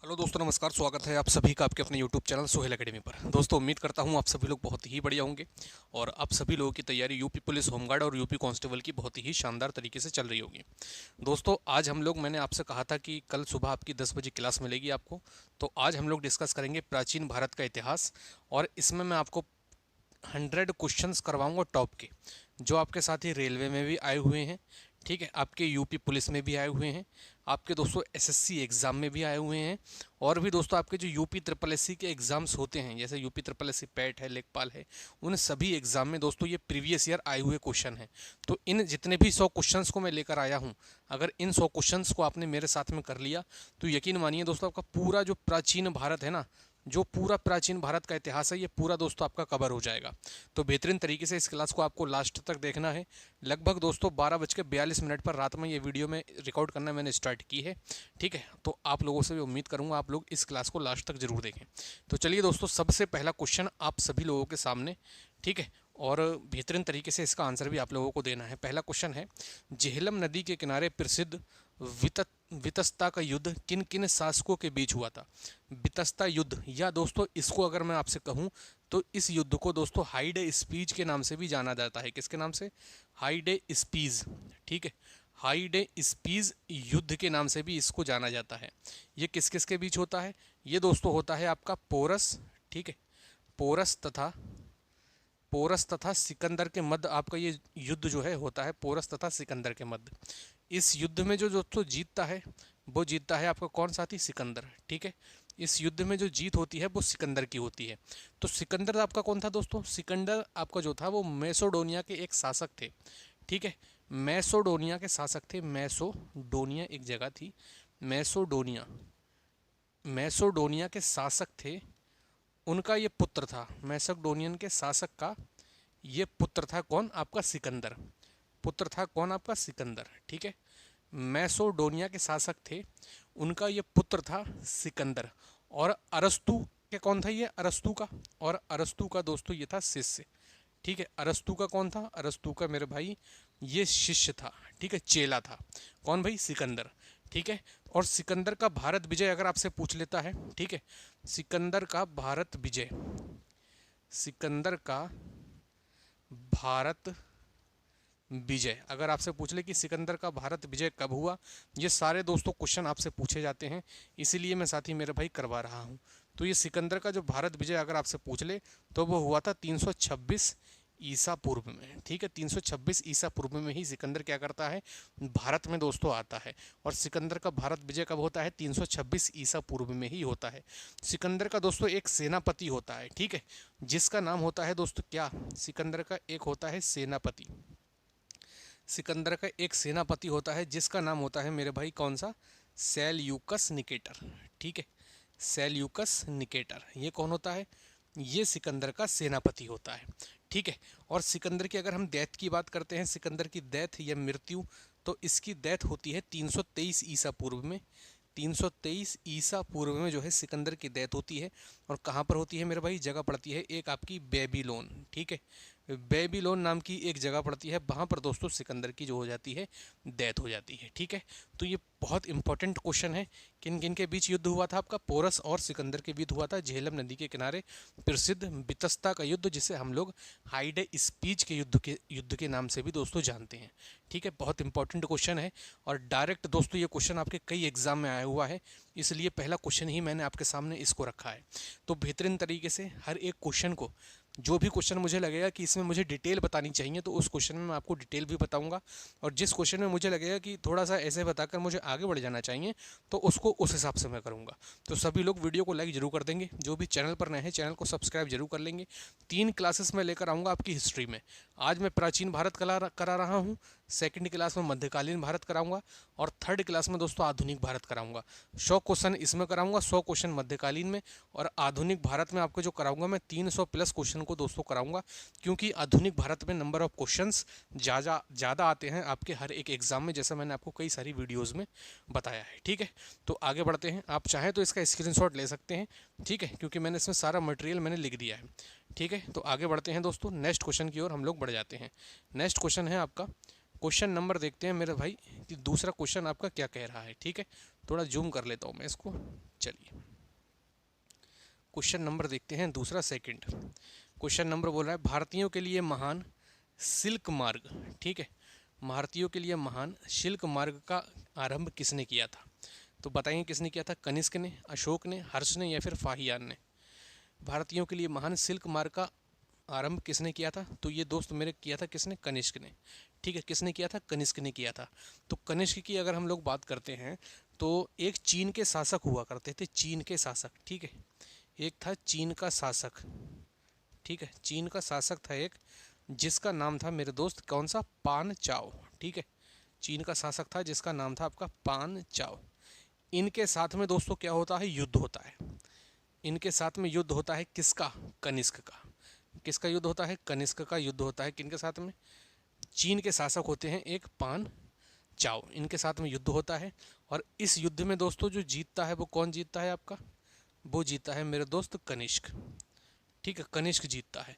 Hello दोस्तों, नमस्कार। स्वागत है आप सभी का आपके अपने यूट्यूब चैनल सोहेल एकेडमी पर। दोस्तों, उम्मीद करता हूं आप सभी लोग बहुत ही बढ़िया होंगे और आप सभी लोगों की तैयारी यूपी पुलिस होमगार्ड और यूपी कांस्टेबल की बहुत ही शानदार तरीके से चल रही होगी। दोस्तों, आज हम लोग, मैंने आपसे कहा था कि कल सुबह आपकी 10 बजे क्लास मिलेगी आपको, तो आज हम लोग डिस्कस करेंगे प्राचीन भारत का इतिहास। और इसमें मैं आपको 100 क्वेश्चंस करवाऊंगा टॉप के, जो आपके साथ ही रेलवे में भी आए हुए हैं, ठीक है, आपके यूपी पुलिस में भी आए हुए हैं, आपके दोस्तों एसएससी एग्ज़ाम में भी आए हुए हैं, और भी दोस्तों आपके जो यूपी ट्रिपल एससी के एग्ज़ाम्स होते हैं, जैसे यूपी ट्रिपल एससी पैट है, लेखपाल है, उन सभी एग्ज़ाम में दोस्तों ये प्रीवियस ईयर आए हुए क्वेश्चन हैं। तो इन जितने भी 100 क्वेश्चंस को मैं लेकर आया हूँ, अगर इन 100 क्वेश्चंस को आपने मेरे साथ में कर लिया तो यकीन मानिए दोस्तों, आपका पूरा जो प्राचीन भारत है ना, जो पूरा प्राचीन भारत का इतिहास है, ये पूरा दोस्तों आपका कवर हो जाएगा। तो बेहतरीन तरीके से इस क्लास को आपको लास्ट तक देखना है। लगभग दोस्तों 12:42 पर रात में ये वीडियो में रिकॉर्ड करना मैंने स्टार्ट की है, ठीक है। तो आप लोगों से भी उम्मीद करूंगा आप लोग इस क्लास को लास्ट तक जरूर देखें। तो चलिए दोस्तों, सबसे पहला क्वेश्चन आप सभी लोगों के सामने, ठीक है, और बेहतरीन तरीके से इसका आंसर भी आप लोगों को देना है। पहला क्वेश्चन है, झेलम नदी के किनारे प्रसिद्ध वितस्ता का युद्ध किन किन शासकों के बीच हुआ था। वितस्ता युद्ध, या दोस्तों इसको अगर मैं आपसे कहूं तो इस युद्ध को दोस्तों हाइडे स्पीज के नाम से भी जाना जाता है। किसके नाम से? हाइडे स्पीज, ठीक है, हाइडे स्पीज युद्ध के नाम से भी इसको जाना जाता है। ये किस किस के बीच होता है? ये दोस्तों होता है आपका पोरस, ठीक है, पोरस तथा सिकंदर के मध्य आपका ये युद्ध जो है होता है, पोरस तथा सिकंदर के मध्य। इस युद्ध में जो दोस्तों जीतता है वो जीतता है आपका कौन साथी? सिकंदर, ठीक है। इस युद्ध में जो जीत होती है वो सिकंदर की होती है। तो सिकंदर आपका कौन था दोस्तों? सिकंदर आपका जो था वो मैसोडोनिया के एक शासक थे, ठीक है। मैसोडोनिया के शासक थे। मैसोडोनिया एक जगह थी, मैसोडोनिया, मैसोडोनिया के शासक थे। उनका ये पुत्र था, मैसोडोनियन के शासक का ये पुत्र था कौन? आपका सिकंदर। पुत्र था कौन? आपका सिकंदर, ठीक है। मैसोडोनिया के शासक थे, उनका ये पुत्र था सिकंदर। और अरस्तु के कौन था? ये अरस्तु का, और अरस्तु का दोस्तों ये था शिष्य, ठीक है। अरस्तु का कौन था? अरस्तु का मेरे भाई ये शिष्य था, ठीक है, चेला था। कौन भाई? सिकंदर, ठीक है। और सिकंदर का भारत विजय अगर आपसे पूछ लेता है, ठीक है, सिकंदर का भारत विजय, सिकंदर का भारत विजय अगर आपसे पूछ ले कि सिकंदर का भारत विजय कब हुआ, ये सारे दोस्तों क्वेश्चन आपसे पूछे जाते हैं, इसीलिए मैं साथी मेरे भाई करवा रहा हूँ। तो ये सिकंदर का जो भारत विजय अगर आपसे पूछ ले तो वो हुआ था 326 ईसा पूर्व में, ठीक है। 326 ईसा पूर्व में ही सिकंदर क्या करता है? भारत में दोस्तों आता है। और सिकंदर का भारत विजय कब होता है? 326 ईसा पूर्व में ही होता है। सिकंदर का दोस्तों एक सेनापति होता है, ठीक है, जिसका नाम होता है दोस्तों क्या? सिकंदर का एक होता है सेनापति। सिकंदर का एक सेनापति होता है जिसका नाम होता है मेरे भाई कौन सा? सेल्यूकस निकेटर, ठीक है, सेल्यूकस निकेटर। ये कौन होता है? ये सिकंदर का सेनापति होता है, ठीक है। और सिकंदर की अगर हम डेथ की बात करते हैं, सिकंदर की डेथ या मृत्यु, तो इसकी डेथ होती है 323 ईसा पूर्व में। 323 ईसा पूर्व में जो है सिकंदर की डेथ होती है। और कहाँ पर होती है मेरे भाई? जगह पड़ती है एक आपकी बेबीलोन, ठीक है, बेबीलोन नाम की एक जगह पड़ती है, वहाँ पर दोस्तों सिकंदर की जो हो जाती है डेथ हो जाती है, ठीक है। तो ये बहुत इंपॉर्टेंट क्वेश्चन है। किन किन के बीच युद्ध हुआ था? आपका पोरस और सिकंदर के बीच हुआ था झेलम नदी के किनारे प्रसिद्ध वितस्ता का युद्ध, जिसे हम लोग हाइडे स्पीच के युद्ध के नाम से भी दोस्तों जानते हैं, ठीक है। बहुत इंपॉर्टेंट क्वेश्चन है और डायरेक्ट दोस्तों ये क्वेश्चन आपके कई एग्जाम में आया हुआ है, इसलिए पहला क्वेश्चन ही मैंने आपके सामने इसको रखा है। तो बेहतरीन तरीके से हर एक क्वेश्चन को, जो भी क्वेश्चन मुझे लगेगा कि इसमें मुझे डिटेल बतानी चाहिए तो उस क्वेश्चन में मैं आपको डिटेल भी बताऊंगा, और जिस क्वेश्चन में मुझे लगेगा कि थोड़ा सा ऐसे बताकर मुझे आगे बढ़ जाना चाहिए तो उसको उस हिसाब से मैं करूंगा। तो सभी लोग वीडियो को लाइक जरूर कर देंगे, जो भी चैनल पर नए हैं चैनल को सब्सक्राइब जरूर कर लेंगे। 3 क्लासेस में लेकर आऊँगा आपकी हिस्ट्री में। आज मैं प्राचीन भारत करा रहा हूँ, सेकंड क्लास में मध्यकालीन भारत कराऊंगा, और थर्ड क्लास में दोस्तों आधुनिक भारत कराऊंगा। 100 क्वेश्चन इसमें कराऊंगा, 100 क्वेश्चन मध्यकालीन में, और आधुनिक भारत में आपको जो कराऊंगा मैं 300 प्लस क्वेश्चन को दोस्तों कराऊंगा, क्योंकि आधुनिक भारत में नंबर ऑफ क्वेश्चंस ज़्यादा आते हैं आपके हर एक एग्जाम में, जैसा मैंने आपको कई सारी वीडियोज़ में बताया है, ठीक है। तो आगे बढ़ते हैं, आप चाहें तो इसका स्क्रीनशॉट ले सकते हैं, ठीक है, क्योंकि मैंने इसमें सारा मटेरियल मैंने लिख दिया है, ठीक है। तो आगे बढ़ते हैं दोस्तों, नेक्स्ट क्वेश्चन की ओर हम लोग बढ़ जाते हैं। नेक्स्ट क्वेश्चन है आपका, क्वेश्चन नंबर देखते हैं मेरे भाई कि दूसरा क्वेश्चन आपका क्या कह रहा है, ठीक है। थोड़ा जूम कर लेता हूँ मैं इसको। चलिए क्वेश्चन नंबर देखते हैं दूसरा, सेकंड क्वेश्चन नंबर बोल रहा है भारतीयों के लिए महान सिल्क मार्ग, ठीक है, भारतीयों के लिए महान सिल्क मार्ग का आरंभ किसने किया था? तो बताइए किसने किया था? कनिष्क ने, अशोक ने, हर्ष ने या फिर फाहियान ने? भारतीयों के लिए महान सिल्क मार्ग का आरंभ किसने किया था? तो ये दोस्त मेरे किया था किसने? कनिष्क ने, ठीक है। किसने किया था? कनिष्क ने किया था। तो कनिष्क की अगर हम लोग बात करते हैं तो एक चीन के शासक हुआ करते थे, चीन के शासक, ठीक है। एक था चीन का शासक, ठीक है, चीन का शासक था एक, जिसका नाम था मेरे दोस्त कौन सा? पान चाओ, ठीक है। चीन का शासक था जिसका नाम था आपका पान चाओ। इनके साथ में दोस्तों क्या होता है? युद्ध होता है। इनके साथ में युद्ध होता है किसका? कनिष्क का। किसका युद्ध होता है? कनिष्क का युद्ध होता है। किनके साथ में? चीन के शासक होते हैं एक पान चाओ, इनके साथ में युद्ध होता है। और इस युद्ध में दोस्तों जो जीतता है वो कौन जीतता है आपका? वो जीता है मेरे दोस्त कनिष्क, ठीक है, कनिष्क जीतता है।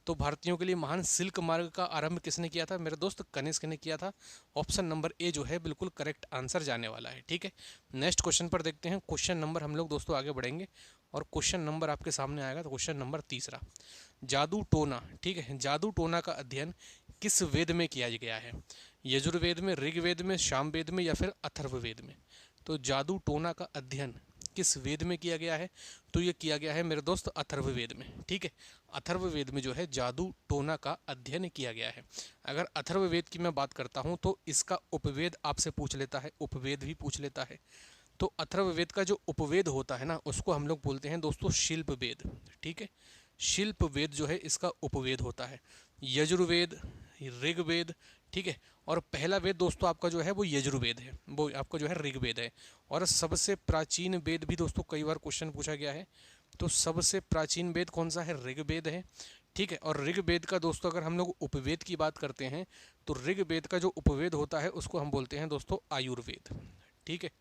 तो भारतीयों के लिए महान सिल्क मार्ग का आरंभ किसने किया था? मेरे दोस्त कनिष्क ने किया था। ऑप्शन नंबर ए जो है बिल्कुल करेक्ट आंसर जाने वाला है, ठीक है। नेक्स्ट क्वेश्चन पर देखते हैं। क्वेश्चन नंबर हम लोग दोस्तों आगे बढ़ेंगे और क्वेश्चन नंबर आपके सामने आएगा। तो क्वेश्चन नंबर तीसरा, जादू टोना, ठीक है, जादू टोना का अध्ययन किस वेद में किया गया है? यजुर्वेद में, ऋग्वेद में, सामवेद में या फिर अथर्ववेद में? तो जादू टोना का अध्ययन किस वेद में किया गया है? तो ये किया गया है मेरे दोस्त अथर्ववेद में, ठीक है। अथर्ववेद में जो है जादू टोना का अध्ययन किया गया है। अगर अथर्ववेद की मैं बात करता हूँ तो इसका उपवेद आपसे पूछ लेता है, उपवेद भी पूछ लेता है। तो अथर्ववेद का जो उपवेद होता है ना, उसको हम लोग बोलते हैं दोस्तों शिल्प वेद, ठीक है। शिल्प वेद जो है इसका उपवेद होता है। यजुर्वेद, ऋग्वेद, ठीक है। और पहला वेद दोस्तों आपका जो है वो यजुर्वेद है, वो आपका जो है ऋग्वेद है। और सबसे प्राचीन वेद भी दोस्तों कई बार क्वेश्चन पूछा गया है, तो सबसे प्राचीन वेद कौन सा है? ऋग्वेद है, ठीक है। और ऋग्वेद का दोस्तों अगर हम लोग उपवेद की बात करते हैं तो ऋग्वेद का जो उपवेद होता है उसको हम बोलते हैं दोस्तों आयुर्वेद, ठीक है।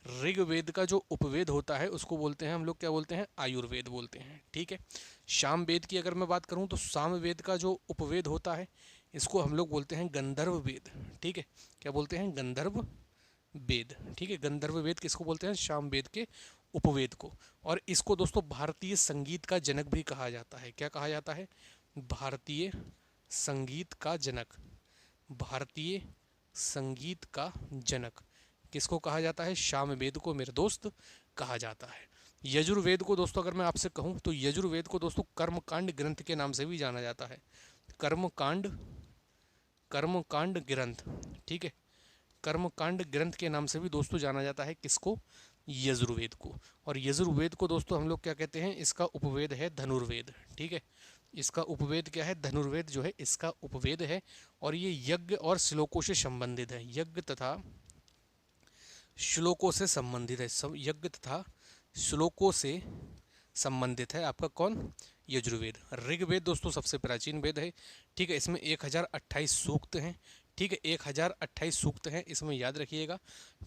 ऋग्वेद का जो उपवेद होता है उसको बोलते हैं हम लोग, क्या बोलते हैं? आयुर्वेद बोलते हैं, ठीक है। सामवेद की अगर मैं बात करूं तो सामवेद का जो उपवेद होता है इसको हम लोग बोलते हैं गंधर्व वेद, ठीक है। क्या बोलते हैं? गंधर्व वेद, ठीक है। गंधर्व वेद किसको बोलते हैं? सामवेद के उपवेद को। और इसको दोस्तों भारतीय संगीत का जनक भी कहा जाता है। क्या कहा जाता है? भारतीय संगीत का जनक, भारतीय संगीत का जनक किसको कहा जाता है? सामवेद को मेरे दोस्त कहा जाता है। यजुर्वेद को दोस्तों अगर मैं आपसे कहूं तो यजुर्वेद को दोस्तों कर्मकांड ग्रंथ के नाम से भी जाना जाता है। कर्मकांड, कर्मकांड ग्रंथ, ठीक है। कर्मकांड ग्रंथ के नाम से भी दोस्तों जाना जाता है किसको? यजुर्वेद को। और यजुर्वेद को दोस्तों हम लोग क्या कहते हैं? इसका उपवेद है धनुर्वेद, ठीक है। इसका उपवेद क्या है? धनुर्वेद जो है इसका उपवेद है। और ये यज्ञ और श्लोकों से संबंधित है, यज्ञ तथा श्लोकों से संबंधित है, सब यज्ञ तथा श्लोकों से संबंधित है आपका कौन? यजुर्वेद। ऋग्वेद दोस्तों सबसे प्राचीन वेद है, ठीक है। इसमें 1028 सूक्त हैं, ठीक है। 1028 सूक्त हैं, इसमें याद रखिएगा,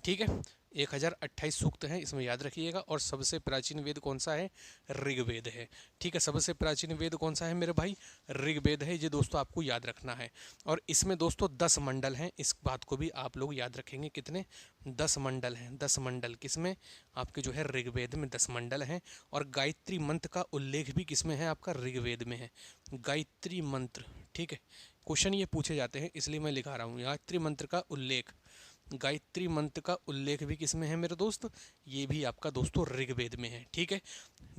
ठीक है। 1028 सूक्त हैं, इसमें याद रखिएगा। और सबसे प्राचीन वेद कौन सा है? ऋग्वेद है, ठीक है। सबसे प्राचीन वेद कौन सा है मेरे भाई? ऋग्वेद है, ये दोस्तों आपको याद रखना है। और इसमें दोस्तों 10 मंडल हैं, इस बात को भी आप लोग याद रखेंगे। कितने? 10 मंडल हैं। 10 मंडल किसमें? आपके जो है ऋग्वेद में 10 मंडल हैं। और गायत्री मंत्र का उल्लेख भी किसमें है? आपका ऋग्वेद में है, गायत्री मंत्र, ठीक है। क्वेश्चन ये पूछे जाते हैं इसलिए मैं लिखा रहा हूँ। गायत्री मंत्र का उल्लेख, गायत्री मंत्र का उल्लेख भी किसमें है मेरे दोस्त? ये भी आपका दोस्तों ऋग्वेद में है, ठीक है।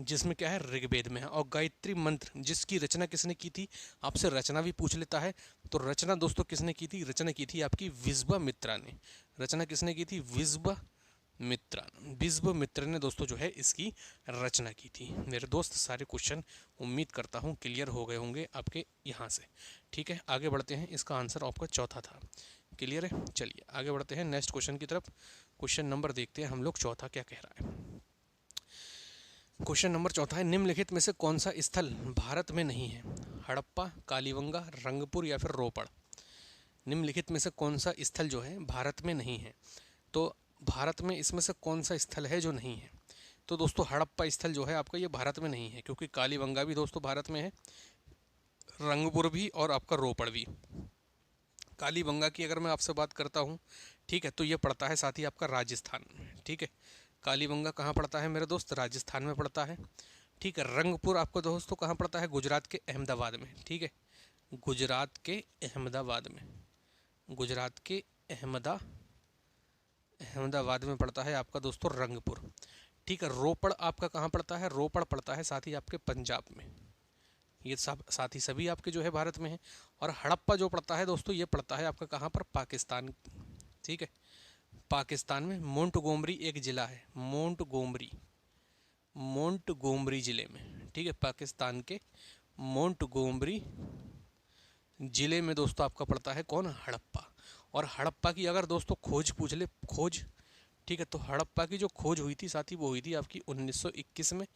जिसमें क्या है? ऋग्वेद में है। और गायत्री मंत्र जिसकी रचना किसने की थी? आपसे रचना भी पूछ लेता है। तो रचना दोस्तों किसने की थी? रचना की थी आपकी विश्वामित्रा ने। रचना किसने की थी? विश्वामित्रा, विश्वामित्र ने दोस्तों जो है इसकी रचना की थी। मेरे दोस्त सारे क्वेश्चन उम्मीद करता हूँ क्लियर हो गए होंगे आपके यहाँ से, ठीक है। आगे बढ़ते हैं, इसका आंसर आपका चौथा था। क्लियर है? चलिए आगे बढ़ते हैं नेक्स्ट क्वेश्चन की तरफ। क्वेश्चन नंबर देखते हैं हम लोग चौथा क्या कह रहा है। क्वेश्चन नंबर चौथा है, निम्नलिखित में से कौन सा स्थल भारत में नहीं है? हड़प्पा, कालीबंगा, रंगपुर या फिर रोपड़? निम्नलिखित में से कौन सा स्थल जो है भारत में नहीं है? तो भारत में इसमें से कौन सा स्थल है जो नहीं है? तो दोस्तों हड़प्पा स्थल जो है आपका ये भारत में नहीं है, क्योंकि कालीबंगा भी दोस्तों भारत में है, रंगपुर भी और आपका रोपड़ भी। कालीबंगा की अगर मैं आपसे बात करता हूँ, ठीक है, तो ये पड़ता है साथ ही आपका राजस्थान में। ठीक है, कालीबंगा कहाँ पड़ता है मेरे दोस्त? राजस्थान में पड़ता है। ठीक है, रंगपुर आपको दोस्तों कहाँ पड़ता है? गुजरात के अहमदाबाद में। ठीक है, गुजरात के अहमदाबाद में, गुजरात के अहमदाबाद में पड़ता है आपका दोस्तों रंगपुर। ठीक है, रोपड़ आपका कहाँ पड़ता है? रोपड़ पड़ता है साथ ही आपके पंजाब में। ये सब साथ ही सभी आपके जो है भारत में है। और हड़प्पा जो पड़ता है दोस्तों, ये पड़ता है आपका कहाँ पर? पाकिस्तान। ठीक है, पाकिस्तान में मोंटगोमरी एक ज़िला है, मोंटगोमरी, मोंटगोमरी ज़िले में। ठीक है, पाकिस्तान के मोंटगोमरी ज़िले में दोस्तों आपका पड़ता है कौन? हड़प्पा। और हड़प्पा की अगर दोस्तों खोज पूछ ले, खोज, ठीक है, तो हड़प्पा की जो खोज हुई थी साथी, वो हुई थी आपकी 1921 में।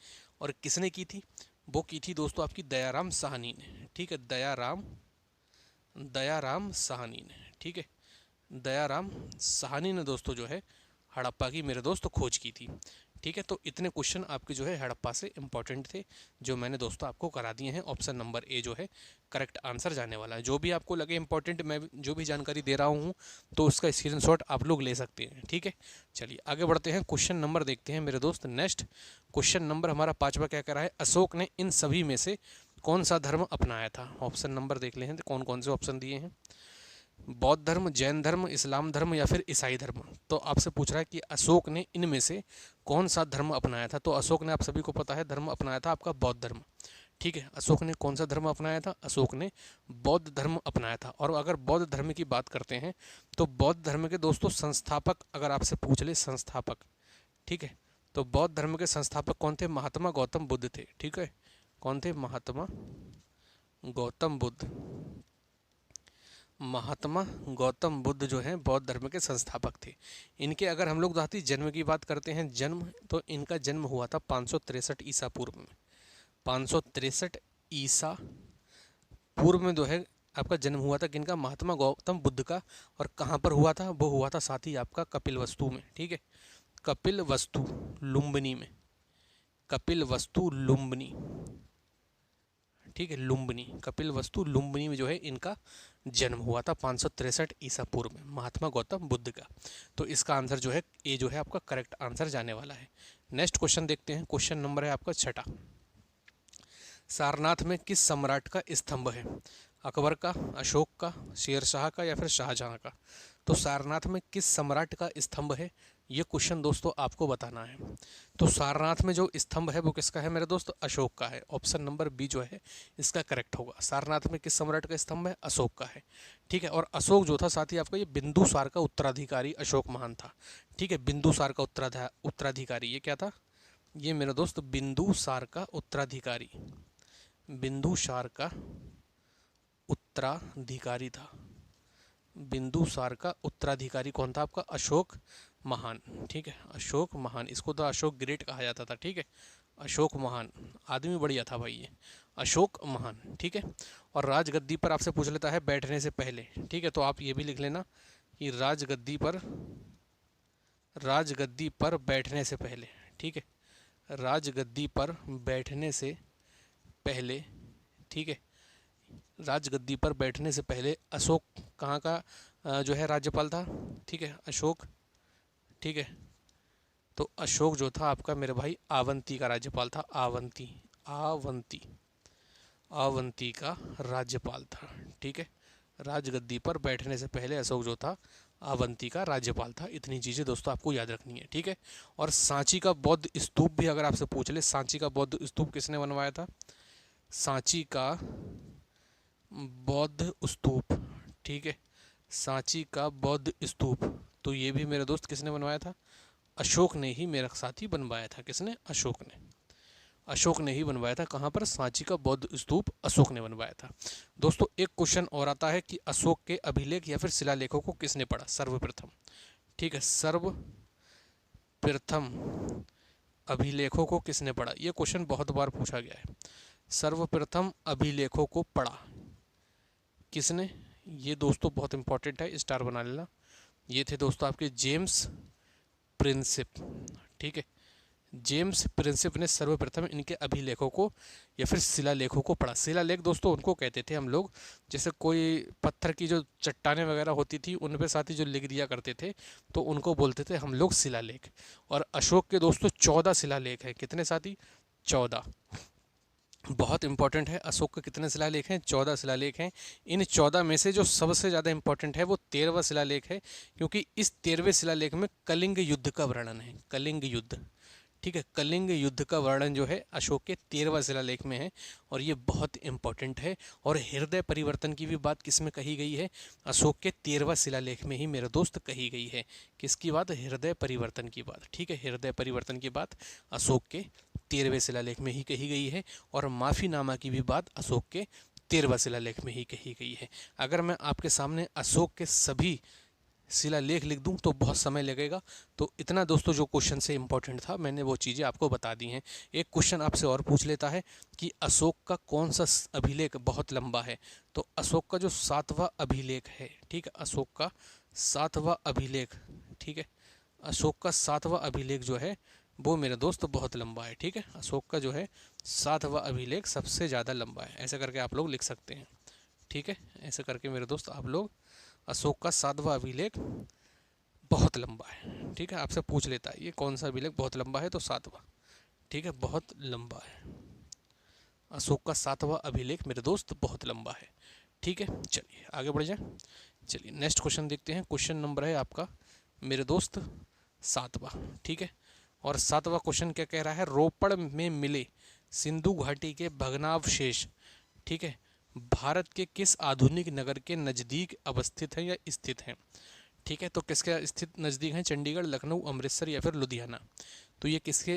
और किसने की थी? वो की थी दोस्तों आपकी दयाराम साहनी ने। ठीक है, दयाराम साहनी ने। ठीक है, दयाराम साहनी ने दोस्तों जो है हड़प्पा की मेरे दोस्त खोज की थी। ठीक है, तो इतने क्वेश्चन आपके जो है हड़प्पा से इंपॉर्टेंट थे, जो मैंने दोस्तों आपको करा दिए हैं। ऑप्शन नंबर ए जो है करेक्ट आंसर जाने वाला है। जो भी आपको लगे इंपॉर्टेंट, मैं जो भी जानकारी दे रहा हूँ, तो उसका स्क्रीनशॉट आप लोग ले सकते हैं। ठीक है, चलिए आगे बढ़ते हैं, क्वेश्चन नंबर देखते हैं मेरे दोस्त। नेक्स्ट क्वेश्चन नंबर हमारा 5वां क्या कह रहा है? अशोक ने इन सभी में से कौन सा धर्म अपनाया था? ऑप्शन नंबर देख लें कौन कौन से ऑप्शन दिए हैं। बौद्ध धर्म, जैन धर्म, इस्लाम धर्म या फिर ईसाई धर्म। तो आपसे पूछ रहा है कि अशोक ने इनमें से कौन सा धर्म अपनाया था। तो अशोक ने, आप सभी को पता है, धर्म अपनाया था आपका बौद्ध धर्म। ठीक है, अशोक ने कौन सा धर्म अपनाया था? अशोक ने बौद्ध धर्म अपनाया था। और अगर बौद्ध धर्म की बात करते हैं, तो बौद्ध धर्म के दोस्तों संस्थापक अगर आपसे पूछ ले, संस्थापक, ठीक है, तो बौद्ध धर्म के संस्थापक कौन थे? महात्मा गौतम बुद्ध थे। ठीक है, कौन थे? महात्मा गौतम बुद्ध। महात्मा गौतम बुद्ध जो हैं बौद्ध धर्म के संस्थापक थे। इनके अगर हम लोग दाती जन्म की बात करते हैं, जन्म, तो इनका जन्म हुआ था 563 ईसा पूर्व में। 563 ईसा पूर्व में जो है आपका जन्म हुआ था किनका? महात्मा गौतम बुद्ध का। और कहाँ पर हुआ था? वो हुआ था साथ ही आपका कपिलवस्तु में। ठीक है, कपिलवस्तु लुम्बिनी में, कपिलवस्तु लुम्बिनी। ठीक है, लुम्बिनी, कपिलवस्तु लुम्बिनी में जो है इनका जन्म हुआ था 563 ईसा पूर्व में, महात्मा गौतम बुद्ध का। तो इसका आंसर जो है ए जो है आपका करेक्ट आंसर जाने वाला है। नेक्स्ट क्वेश्चन देखते हैं, क्वेश्चन नंबर है आपका 6। सारनाथ में किस सम्राट का स्तंभ है? अकबर का, अशोक का, शेरशाह का या फिर शाहजहां का? तो सारनाथ में किस सम्राट का स्तंभ है, ये क्वेश्चन दोस्तों आपको बताना है। तो सारनाथ में जो स्तंभ है वो किसका है मेरे दोस्त? अशोक का है। ऑप्शन नंबर बी जो है इसका करेक्ट होगा। सारनाथ में किस सम्राट का स्तंभ है? अशोक का है। ठीक है, और अशोक जो था साथ ही आपका ये बिंदुसार का उत्तराधिकारी अशोक महान था। ठीक है, बिंदुसार का उत्तराधिकारी ये क्या था? ये मेरा दोस्त बिंदुसार का उत्तराधिकारी, बिंदुसार का उत्तराधिकारी था। बिंदुसार का उत्तराधिकारी कौन था आपका? अशोक महान। ठीक है, अशोक महान, इसको तो अशोक ग्रेट कहा जाता था। ठीक है, अशोक महान, आदमी बढ़िया था भाई ये, अशोक महान। ठीक है, और राजगद्दी पर आपसे पूछ लेता है बैठने से पहले। ठीक है, तो आप ये भी लिख लेना कि राजगद्दी पर बैठने से पहले। ठीक है, राजगद्दी पर बैठने से पहले, ठीक है, राजगद्दी पर बैठने से पहले अशोक कहाँ का जो है राज्यपाल था? ठीक है, अशोक। ठीक है, तो अशोक जो था आपका मेरे भाई अवंती का राज्यपाल था। अवंती का राज्यपाल था। ठीक है, राजगद्दी पर बैठने से पहले अशोक जो था अवंती का राज्यपाल था। इतनी चीज़ें दोस्तों आपको याद रखनी है। ठीक है, और सांची का बौद्ध स्तूप भी अगर आपसे पूछ ले, सांची का बौद्ध स्तूप किसने बनवाया था? सांची का बौद्ध स्तूप, ठीक है, सांची का बौद्ध स्तूप, तो ये भी मेरे दोस्त किसने बनवाया था? अशोक ने ही मेरा साथी बनवाया था। किसने? अशोक ने। अशोक ने ही बनवाया था। कहाँ पर? सांची का बौद्ध स्तूप अशोक ने बनवाया था। दोस्तों एक क्वेश्चन और आता है कि अशोक के अभिलेख या फिर शिलालेखों को किसने पढ़ा सर्वप्रथम? ठीक है, सर्वप्रथम अभिलेखों को किसने पढ़ा? ये क्वेश्चन बहुत बार पूछा गया है। सर्वप्रथम अभिलेखों को पढ़ा किसने? ये दोस्तों बहुत इंपॉर्टेंट है, स्टार बना लेना। ये थे दोस्तों आपके जेम्स प्रिंसिप। ठीक है, जेम्स प्रिंसिप ने सर्वप्रथम इनके अभिलेखों को या फिर शिलालेखों को पढ़ा। शिलालेख दोस्तों उनको कहते थे हम लोग, जैसे कोई पत्थर की जो चट्टानें वगैरह होती थी उन पे साथ ही जो लिख दिया करते थे, तो उनको बोलते थे हम लोग शिलालेख। और अशोक के दोस्तों 14 शिलालेख हैं। कितने साथी? 14। बहुत इंपॉर्टेंट है। अशोक के कितने शिलालेख हैं? 14 शिलालेख हैं। इन 14 में से जो सबसे ज़्यादा इंपॉर्टेंट है वो 13वां शिलालेख है, क्योंकि इस 13वें शिलालेख में कलिंग युद्ध का वर्णन है। कलिंग युद्ध, ठीक है, कलिंग युद्ध का वर्णन जो है अशोक के 13वां शिलालेख में है, और ये बहुत इंपॉर्टेंट है। और हृदय परिवर्तन की भी बात किसमें कही गई है? अशोक के 13वां शिलालेख में ही मेरे दोस्त कही गई है। किसकी बात? हृदय परिवर्तन की बात। ठीक है, हृदय परिवर्तन की बात अशोक के 13वें शिलालेख में ही कही गई है। और माफीनामा की भी बात अशोक के 13वां शिलालेख में ही कही गई है। अगर मैं आपके सामने अशोक के सभी शिलालेख लिख दूं तो बहुत समय लगेगा। तो इतना दोस्तों जो क्वेश्चन से इंपॉर्टेंट था मैंने वो चीज़ें आपको बता दी हैं। एक क्वेश्चन आपसे और पूछ लेता है कि अशोक का कौन सा अभिलेख बहुत लंबा है? तो अशोक का जो 7वां अभिलेख है, ठीक है, अशोक का 7वां अभिलेख, ठीक है, अशोक का 7वां अभिलेख जो है वो मेरे दोस्त बहुत लंबा है। ठीक है, अशोक का जो है 7वां अभिलेख सबसे ज़्यादा लंबा है। ऐसे करके आप लोग लिख सकते हैं। ठीक है, ऐसे करके मेरे दोस्त आप लोग अशोक का 7वां अभिलेख बहुत लंबा है। ठीक है, आपसे पूछ लेता है ये कौन सा अभिलेख बहुत लंबा है, तो 7वां। ठीक है, बहुत लंबा है। अशोक का 7वां अभिलेख मेरे दोस्त बहुत लंबा है। ठीक है, चलिए आगे बढ़ जाए। चलिए नेक्स्ट क्वेश्चन देखते हैं। क्वेश्चन नंबर है आपका मेरे दोस्त 7वां। ठीक है, और 7वां क्वेश्चन क्या कह रहा है? रोपड़ में मिले सिंधु घाटी के भग्नावशेष, ठीक है, भारत के किस आधुनिक नगर के नज़दीक अवस्थित हैं या स्थित हैं? ठीक है, तो किसके स्थित नज़दीक हैं? चंडीगढ़, लखनऊ, अमृतसर या फिर लुधियाना। तो ये किसके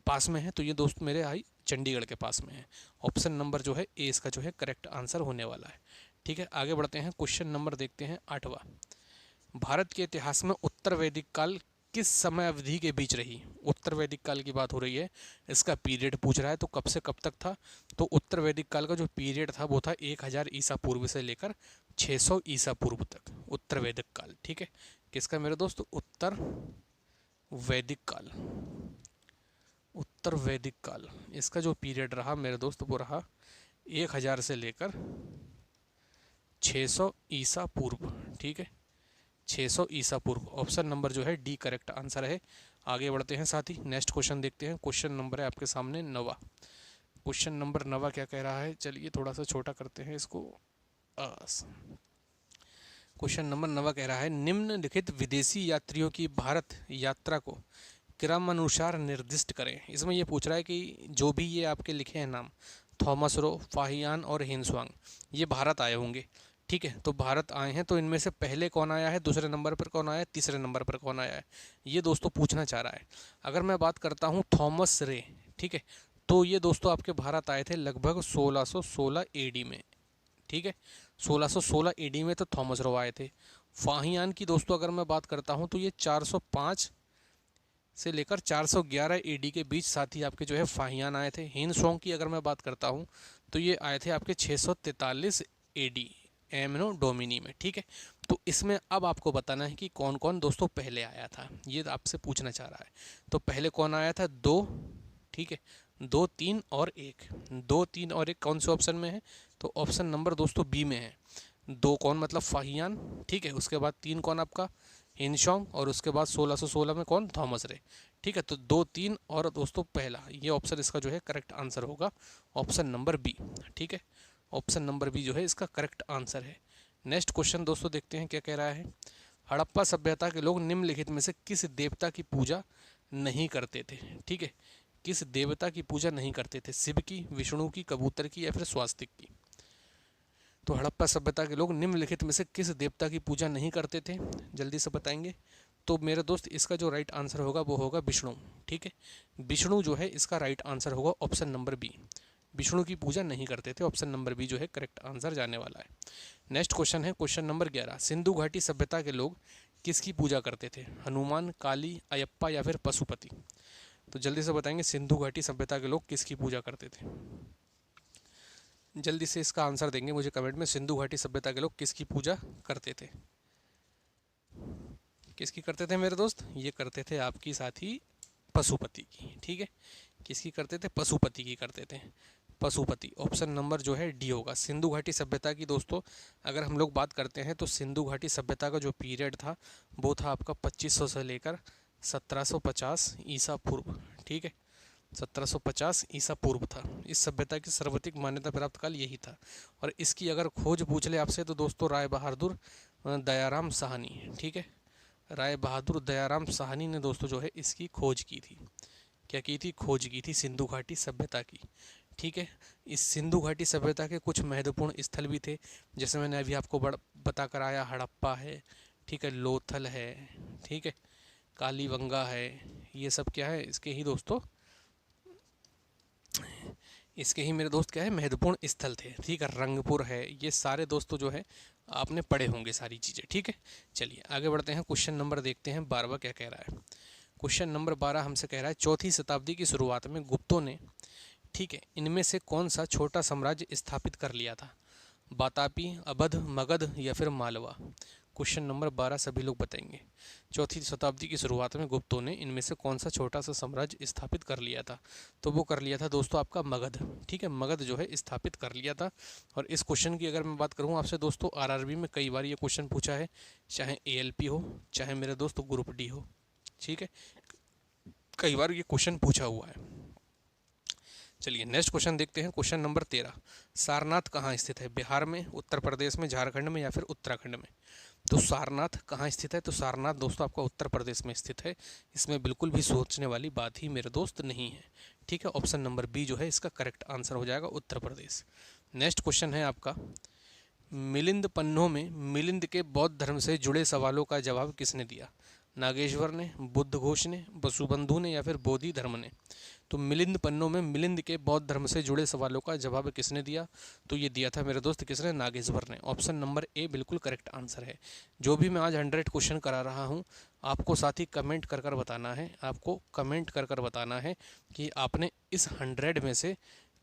पास में है? तो ये दोस्त मेरे आई चंडीगढ़ के पास में है। ऑप्शन नंबर जो है ए इसका जो है करेक्ट आंसर होने वाला है। ठीक है, आगे बढ़ते हैं। क्वेश्चन नंबर देखते हैं 8वां। भारत के इतिहास में उत्तर वैदिक काल किस समय अवधि के बीच रही? उत्तर वैदिक काल की बात हो रही है, इसका पीरियड पूछ रहा है, तो कब से कब तक था? तो उत्तर वैदिक काल का जो पीरियड था वो था 1000 ईसा पूर्व से लेकर 600 ईसा पूर्व तक, उत्तर वैदिक काल। ठीक है, किसका मेरे दोस्त? उत्तर वैदिक काल। उत्तर वैदिक काल इसका जो पीरियड रहा मेरे दोस्त वो रहा 1000 से लेकर 600 ईसा पूर्व। ठीक है, 600 ईसा पूर्व। ऑप्शन नंबर जो है डी करेक्ट आंसर है। आगे बढ़ते हैं साथ ही नेक्स्ट क्वेश्चन देखते हैं। क्वेश्चन नंबर है आपके सामने 9वां। क्वेश्चन नंबर 9वां क्या कह रहा है? चलिए थोड़ा सा छोटा करते हैं इसको। क्वेश्चन नंबर 9वां कह रहा है निम्नलिखित विदेशी यात्रियों की भारत यात्रा को क्रमानुसार निर्दिष्ट करें। इसमें ये पूछ रहा है कि जो भी ये आपके लिखे हैं नाम, थॉमस रो, फाहियान और हिंसवांग, ये भारत आए होंगे। ठीक है, तो भारत आए हैं, तो इनमें से पहले कौन आया है, दूसरे नंबर पर कौन आया है, तीसरे नंबर पर कौन आया है, ये दोस्तों पूछना चाह रहा है। अगर मैं बात करता हूँ थॉमस रे, ठीक है, तो ये दोस्तों आपके भारत आए थे लगभग 1616 एडी में। ठीक है, 1616 एडी में तो थॉमस रो आए थे। फाहियान की दोस्तों अगर मैं बात करता हूँ तो ये 405 से लेकर 411 एडी के बीच साथी आपके जो है फाहियान आए थे। हिंसोंग की अगर मैं बात करता हूँ तो ये आए थे आपके 643 एडी एमनो डोमिनी में। ठीक है, तो इसमें अब आपको बताना है कि कौन कौन दोस्तों पहले आया था, ये आपसे पूछना चाह रहा है। तो पहले कौन आया था? 2, ठीक है, 2, 3 और 1। 2, 3 और 1 कौन से ऑप्शन में है? तो ऑप्शन नंबर दोस्तों बी में है। 2 कौन? मतलब फाहियान। ठीक है, उसके बाद 3 कौन आपका? हिंसोंग, और उसके बाद 1616 में कौन? थॉमस रे। ठीक है, तो 2, 3 और दोस्तों पहला, ये ऑप्शन इसका जो है करेक्ट आंसर होगा, ऑप्शन नंबर बी। ठीक है, ऑप्शन नंबर बी जो है इसका करेक्ट आंसर है। नेक्स्ट क्वेश्चन दोस्तों देखते हैं क्या कह रहा है। हड़प्पा सभ्यता के लोग निम्नलिखित में से किस देवता की पूजा नहीं करते थे? ठीक है, किस देवता की पूजा नहीं करते थे? शिव की, विष्णु की, कबूतर की या फिर स्वास्तिक की? तो हड़प्पा सभ्यता के लोग निम्नलिखित में से किस देवता की पूजा नहीं करते थे? जल्दी से बताएंगे। तो मेरे दोस्त इसका जो राइट आंसर होगा वो होगा विष्णु। ठीक है, विष्णु जो है इसका राइट आंसर होगा, ऑप्शन नंबर बी। विष्णु की पूजा नहीं करते थे, ऑप्शन नंबर बी जो है करेक्ट आंसर जाने वाला है। नेक्स्ट क्वेश्चन है क्वेश्चन नंबर 11। सिंधु घाटी सभ्यता के लोग किसकी पूजा करते थे? हनुमान, काली, अयप्पा या फिर पशुपति? तो जल्दी से बताएंगे सिंधु घाटी सभ्यता के लोग किसकी पूजा करते थे? जल्दी से इसका आंसर देंगे मुझे कमेंट में। सिंधु घाटी सभ्यता के लोग किसकी पूजा करते थे? किसकी करते थे मेरे दोस्त? ये करते थे आपकी साथी पशुपति की। ठीक है, किसकी करते थे? पशुपति की करते थे, पशुपति। ऑप्शन नंबर जो है डी होगा। सिंधु घाटी सभ्यता की दोस्तों अगर हम लोग बात करते हैं तो सिंधु घाटी सभ्यता का जो पीरियड था वो था आपका 2500 से लेकर 1750 ईसा पूर्व। ठीक है, 1750 ईसा पूर्व था। इस सभ्यता की सर्वाधिक मान्यता प्राप्त काल यही था। और इसकी अगर खोज पूछ ले आपसे तो दोस्तों राय बहादुर दयाराम साहनी। ठीक है, राय बहादुर दयाराम साहनी ने दोस्तों जो है इसकी खोज की थी। क्या की थी? खोज की थी सिंधु घाटी सभ्यता की। ठीक है, इस सिंधु घाटी सभ्यता के कुछ महत्वपूर्ण स्थल भी थे, जैसे मैंने अभी आपको बता कर आया, हड़प्पा है, ठीक है, लोथल है, ठीक है, कालीबंगा है। ये सब क्या है? इसके ही दोस्तों, इसके ही मेरे दोस्त क्या है, महत्वपूर्ण स्थल थे। ठीक है, रंगपुर है। ये सारे दोस्तों जो है आपने पढ़े होंगे सारी चीज़ें। ठीक है, चलिए आगे बढ़ते हैं। क्वेश्चन नंबर देखते हैं 12वां क्या कह रहा है। क्वेश्चन नंबर 12 हमसे कह रहा है चौथी शताब्दी की शुरुआत में गुप्तों ने, ठीक है, इनमें से कौन सा छोटा साम्राज्य स्थापित कर लिया था? बातापी, अवध, मगध या फिर मालवा? क्वेश्चन नंबर 12 सभी लोग बताएंगे। चौथी शताब्दी की शुरुआत में गुप्तों ने इनमें से कौन सा छोटा सा साम्राज्य स्थापित कर लिया था? तो वो कर लिया था दोस्तों आपका मगध। ठीक है, मगध जो है स्थापित कर लिया था। और इस क्वेश्चन की अगर मैं बात करूँ आपसे दोस्तों, आरआरबी में कई बार ये क्वेश्चन पूछा है, चाहे एएलपी हो चाहे मेरे दोस्त ग्रुप डी हो। ठीक है, कई बार ये क्वेश्चन पूछा हुआ है। चलिए नेक्स्ट क्वेश्चन देखते हैं। क्वेश्चन नंबर 13, सारनाथ कहाँ स्थित है? बिहार में, उत्तर प्रदेश में, झारखंड में या फिर उत्तराखंड में? तो सारनाथ कहाँ स्थित है? तो सारनाथ दोस्तों आपका उत्तर प्रदेश में स्थित है। इसमें बिल्कुल भी सोचने वाली बात ही मेरे दोस्त नहीं है। ठीक है, ऑप्शन नंबर बी जो है इसका करेक्ट आंसर हो जाएगा, उत्तर प्रदेश। नेक्स्ट क्वेश्चन है आपका, मिलिंद पन्नों में मिलिंद के बौद्ध धर्म से जुड़े सवालों का जवाब किसने दिया? नागेश्वर ने, बुद्ध घोष ने, वसुबंधु ने या फिर बोधि धर्म ने? तो मिलिंद पन्नों में मिलिंद के बौद्ध धर्म से जुड़े सवालों का जवाब किसने दिया? तो ये दिया था मेरे दोस्त किसने? नागेश्वर ने। ऑप्शन नंबर ए बिल्कुल करेक्ट आंसर है। जो भी मैं आज 100 क्वेश्चन करा रहा हूँ आपको साथ ही कमेंट कर कर बताना है, आपको कमेंट कर कर बताना है कि आपने इस 100 में से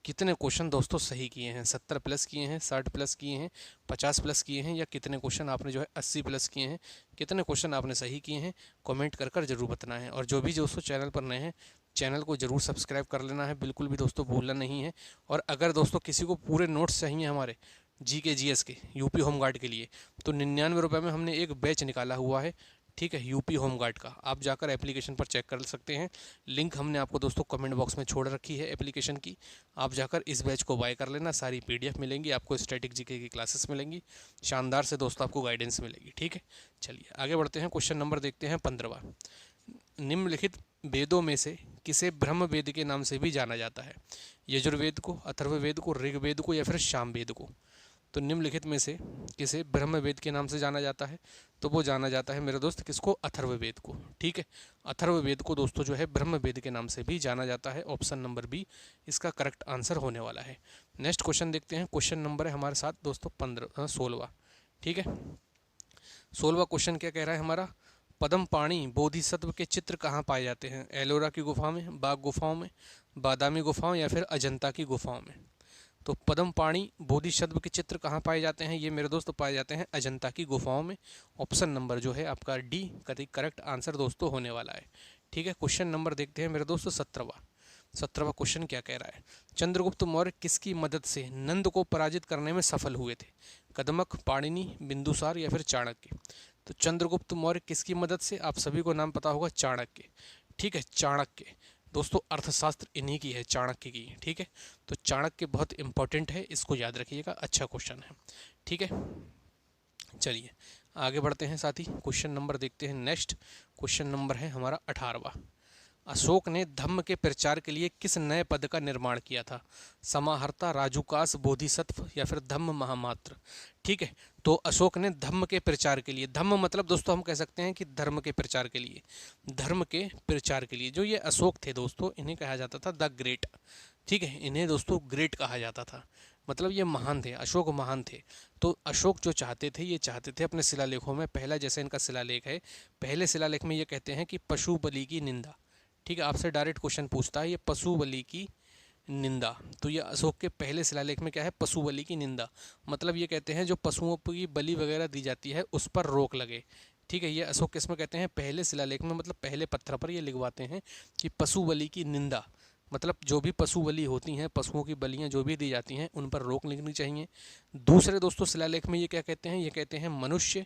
कितने क्वेश्चन दोस्तों सही किए हैं। 70 प्लस किए हैं, 60 प्लस किए हैं, 50 प्लस किए हैं, या कितने क्वेश्चन आपने जो है 80 प्लस किए हैं, कितने क्वेश्चन आपने सही किए हैं, कमेंट कर कर जरूर बताना है। और जो भी दोस्तों चैनल पर नए हैं चैनल को जरूर सब्सक्राइब कर लेना है, बिल्कुल भी दोस्तों भूलना नहीं है। और अगर दोस्तों किसी को पूरे नोट्स चाहिए हमारे GK GS के यूपी होमगार्ड के लिए तो 99 रुपये में हमने एक बैच निकाला हुआ है। ठीक है, यूपी होमगार्ड का आप जाकर एप्लीकेशन पर चेक कर सकते हैं। लिंक हमने आपको दोस्तों कमेंट बॉक्स में छोड़ रखी है एप्लीकेशन की। आप जाकर इस बैच को बाय कर लेना। सारी PDF मिलेंगी आपको, स्टैटिक GK की क्लासेस मिलेंगी, शानदार से दोस्तों आपको गाइडेंस मिलेगी। ठीक है, चलिए आगे बढ़ते हैं। क्वेश्चन नंबर देखते हैं 15वां, निम्नलिखित वेदों में से किसे ब्रह्म वेद के नाम से भी जाना जाता है? यजुर्वेद को, अथर्ववेद को, ऋग्वेद को या फिर सामवेद को? तो निम्नलिखित में से किसे ब्रह्म वेद के नाम से जाना जाता है? तो वो जाना जाता है मेरे दोस्त किसको? अथर्ववेद को। ठीक है, अथर्ववेद को दोस्तों जो है ब्रह्म वेद के नाम से भी जाना जाता है। ऑप्शन नंबर बी इसका करेक्ट आंसर होने वाला है। नेक्स्ट क्वेश्चन देखते हैं। क्वेश्चन नंबर है हमारे साथ दोस्तों 16वां। ठीक है, 16वां क्वेश्चन क्या कह रहा है हमारा, पद्मपाणि बोधिसत्व के चित्र कहाँ पाए जाते हैं? एलोरा की गुफा में, बाग गुफाओं में, बादामी गुफाओं या फिर अजंता की गुफाओं में? तो पद्मपाणि बोधिसत्व के चित्र कहाँ पाए जाते हैं? ये मेरे दोस्त पाए जाते हैं अजंता की गुफाओं में। ऑप्शन नंबर जो है आपका डी करेक्ट आंसर दोस्तों होने वाला है। ठीक है, क्वेश्चन नंबर देखते हैं मेरे दोस्तों 17वां क्वेश्चन क्या कह रहा है, चंद्रगुप्त मौर्य किसकी मदद से नंद को पराजित करने में सफल हुए थे? कदमक, पाणिनि, बिंदुसार या फिर चाणक्य? तो चंद्रगुप्त मौर्य किसकी मदद से? आप सभी को नाम पता होगा, चाणक्य। ठीक है, चाणक्य दोस्तों अर्थशास्त्र इन्हीं की है, चाणक्य की। ठीक है, तो चाणक्य बहुत इंपॉर्टेंट है, इसको याद रखिएगा, अच्छा क्वेश्चन है। ठीक है, चलिए आगे बढ़ते हैं साथी। क्वेश्चन नंबर देखते हैं। नेक्स्ट क्वेश्चन नंबर है हमारा 18वां, अशोक ने धम्म के प्रचार के लिए किस नए पद का निर्माण किया था? समाहर्ता, राजूकास, बोधिसत्व या फिर धम्म महामात्र? ठीक है, तो अशोक ने धम्म के प्रचार के लिए, धम्म मतलब दोस्तों हम कह सकते हैं कि धर्म के प्रचार के लिए, धर्म के प्रचार के लिए जो ये अशोक थे दोस्तों इन्हें कहा जाता था द ग्रेट। ठीक है, इन्हें दोस्तों ग्रेट कहा जाता था, मतलब ये महान थे, अशोक महान थे। तो अशोक जो चाहते थे, ये चाहते थे अपने शिलालेखों में, पहला जैसे इनका शिलालेख है, पहले शिलालेख में ये कहते हैं कि पशु बलि की निंदा। ठीक है, आपसे डायरेक्ट क्वेश्चन पूछता है ये पशु बलि की निंदा। तो ये अशोक के पहले शिलालेख में क्या है? पशु बलि की निंदा। मतलब ये कहते हैं जो पशुओं की बलि वगैरह दी जाती है उस पर रोक लगे। ठीक है। ये अशोक किस में कहते हैं, पहले शिलालेख में, मतलब पहले पत्थर पर ये लिखवाते हैं कि पशु बलि की निंदा, मतलब जो भी पशु बलि होती हैं, पशुओं की बलियां जो भी दी जाती हैं, उन पर रोक लगनी चाहिए। दूसरे दोस्तों शिलालेख में ये क्या कहते हैं, ये कहते हैं मनुष्य,